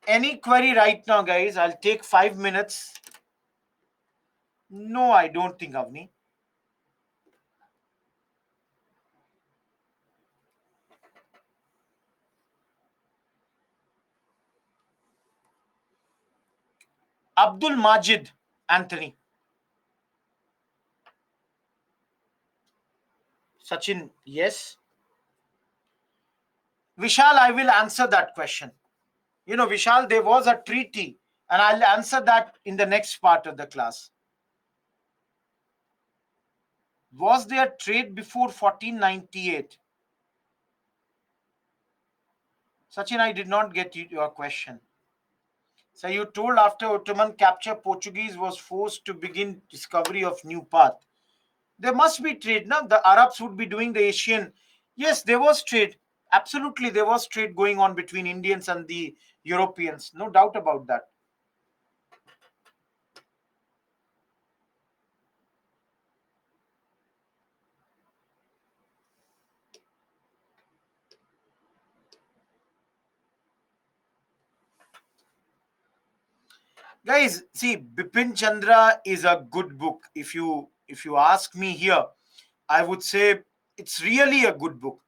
[SPEAKER 1] Any query right now, guys? I'll take 5 minutes. No, I don't think, Avni. Abdul Majid, Anthony. Sachin, yes. Vishal, I will answer that question. Vishal, there was a treaty, and I'll answer that in the next part of the class. Was there trade before 1498? Sachin, I did not get your question. So you told after Ottoman capture, Portuguese was forced to begin discovery of new path. There must be trade. Now the Arabs would be doing the Asian. Yes, there was trade. Absolutely, there was trade going on between Indians and the Europeans. No doubt about that. Guys, see, Bipin Chandra is a good book. If you ask me here, I would say it's really a good book.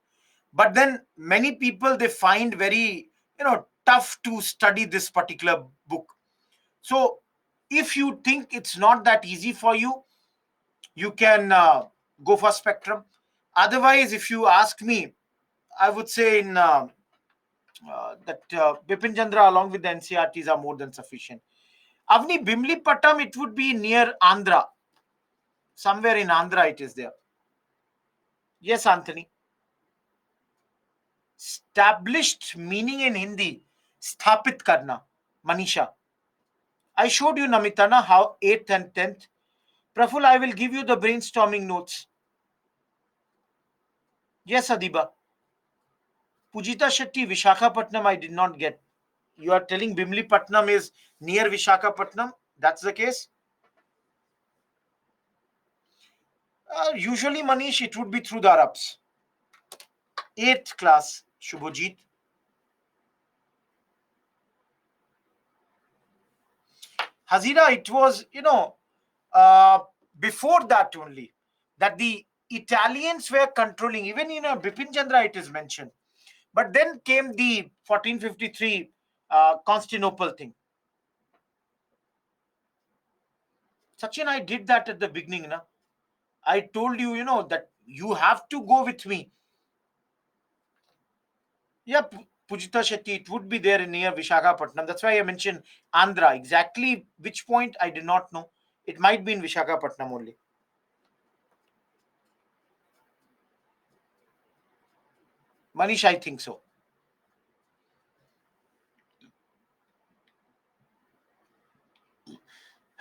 [SPEAKER 1] But then many people, they find very tough to study this particular book. So if you think it's not that easy for you, you can go for Spectrum. Otherwise, if you ask me, I would say in that Bipin Chandra along with the NCRTs are more than sufficient. Avni, Bimli Patam, it would be near Andhra. Somewhere in Andhra it is there. Yes, Anthony. Established meaning in Hindi. Sthapit karna. Manisha. I showed you, Namitana, how 8th and 10th. Praful, I will give you the brainstorming notes. Yes, Adiba. Pujita Shetty, Vishakhapatnam, I did not get. You are telling Bimli Patnam is near Vishakhapatnam? That's the case? Usually, Manish, it would be through the Arabs. 8th class, Shubhajit. Hazira, it was, uh, before that only, that the Italians were controlling, even Bipin Chandra, it is mentioned. But then came the 1453 Constantinople thing. Sachin, I did that at the beginning. Na? I told you, that you have to go with me. Yeah, Pujita Shetty, it would be there near Vishakhapatnam. That's why I mentioned Andhra. Exactly which point, I did not know. It might be in Vishakhapatnam only. Manish, I think so.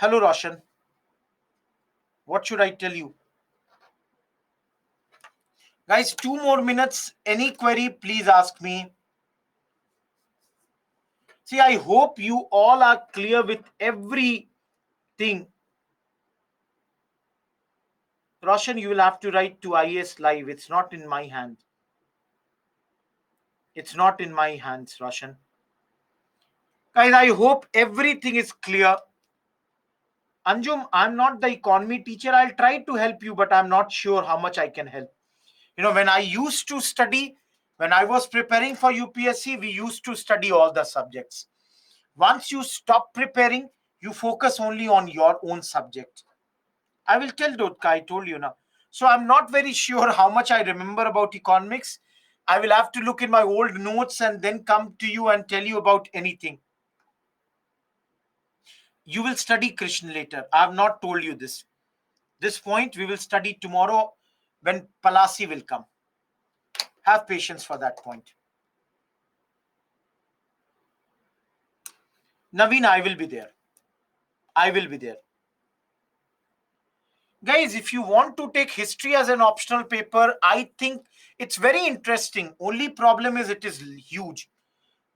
[SPEAKER 1] Hello, Roshan. What should I tell you? Guys, 2 more minutes. Any query, please ask me. See, I hope you all are clear with everything. Roshan, you will have to write to IAS Live. It's not in my hand. It's not in my hands, Roshan. Guys, I hope everything is clear. Anjum, I'm not the economy teacher. I'll try to help you, but I'm not sure how much I can help. When I used to study, when I was preparing for UPSC, we used to study all the subjects. Once you stop preparing, you focus only on your own subject. I will tell Dotka, I told you now. So I'm not very sure how much I remember about economics. I will have to look in my old notes and then come to you and tell you about anything. You will study Krishna later. I have not told you this. This point we will study tomorrow when Palasi will come. Have patience for that point. Naveen, I will be there. I will be there. Guys, if you want to take history as an optional paper, I think it's very interesting. Only problem is it is huge.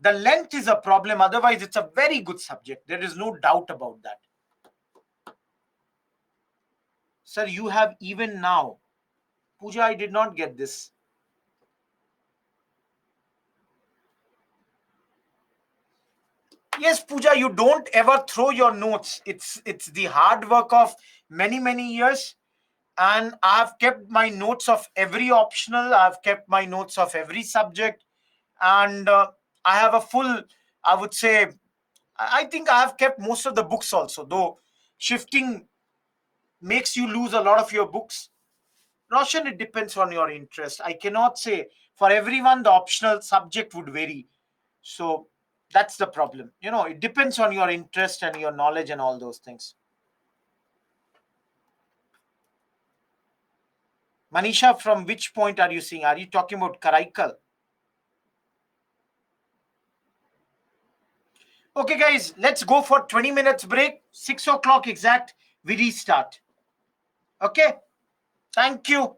[SPEAKER 1] The length is a problem. Otherwise, it's a very good subject. There is no doubt about that. Sir, you have even now. Pooja, I did not get this. Yes, Pooja, you don't ever throw your notes. It's the hard work of many years. And I've kept my notes of every optional. I've kept my notes of every subject. And I have a full, I would say, I think I have kept most of the books also, though shifting makes you lose a lot of your books. Roshan, it depends on your interest. I cannot say for everyone the optional subject would vary. So that's the problem. It depends on your interest and your knowledge and all those things. Manisha, from which point are you seeing? Are you talking about Karaikal? Okay, guys, let's go for 20 minutes break. 6 o'clock exact, we restart. Okay, thank you.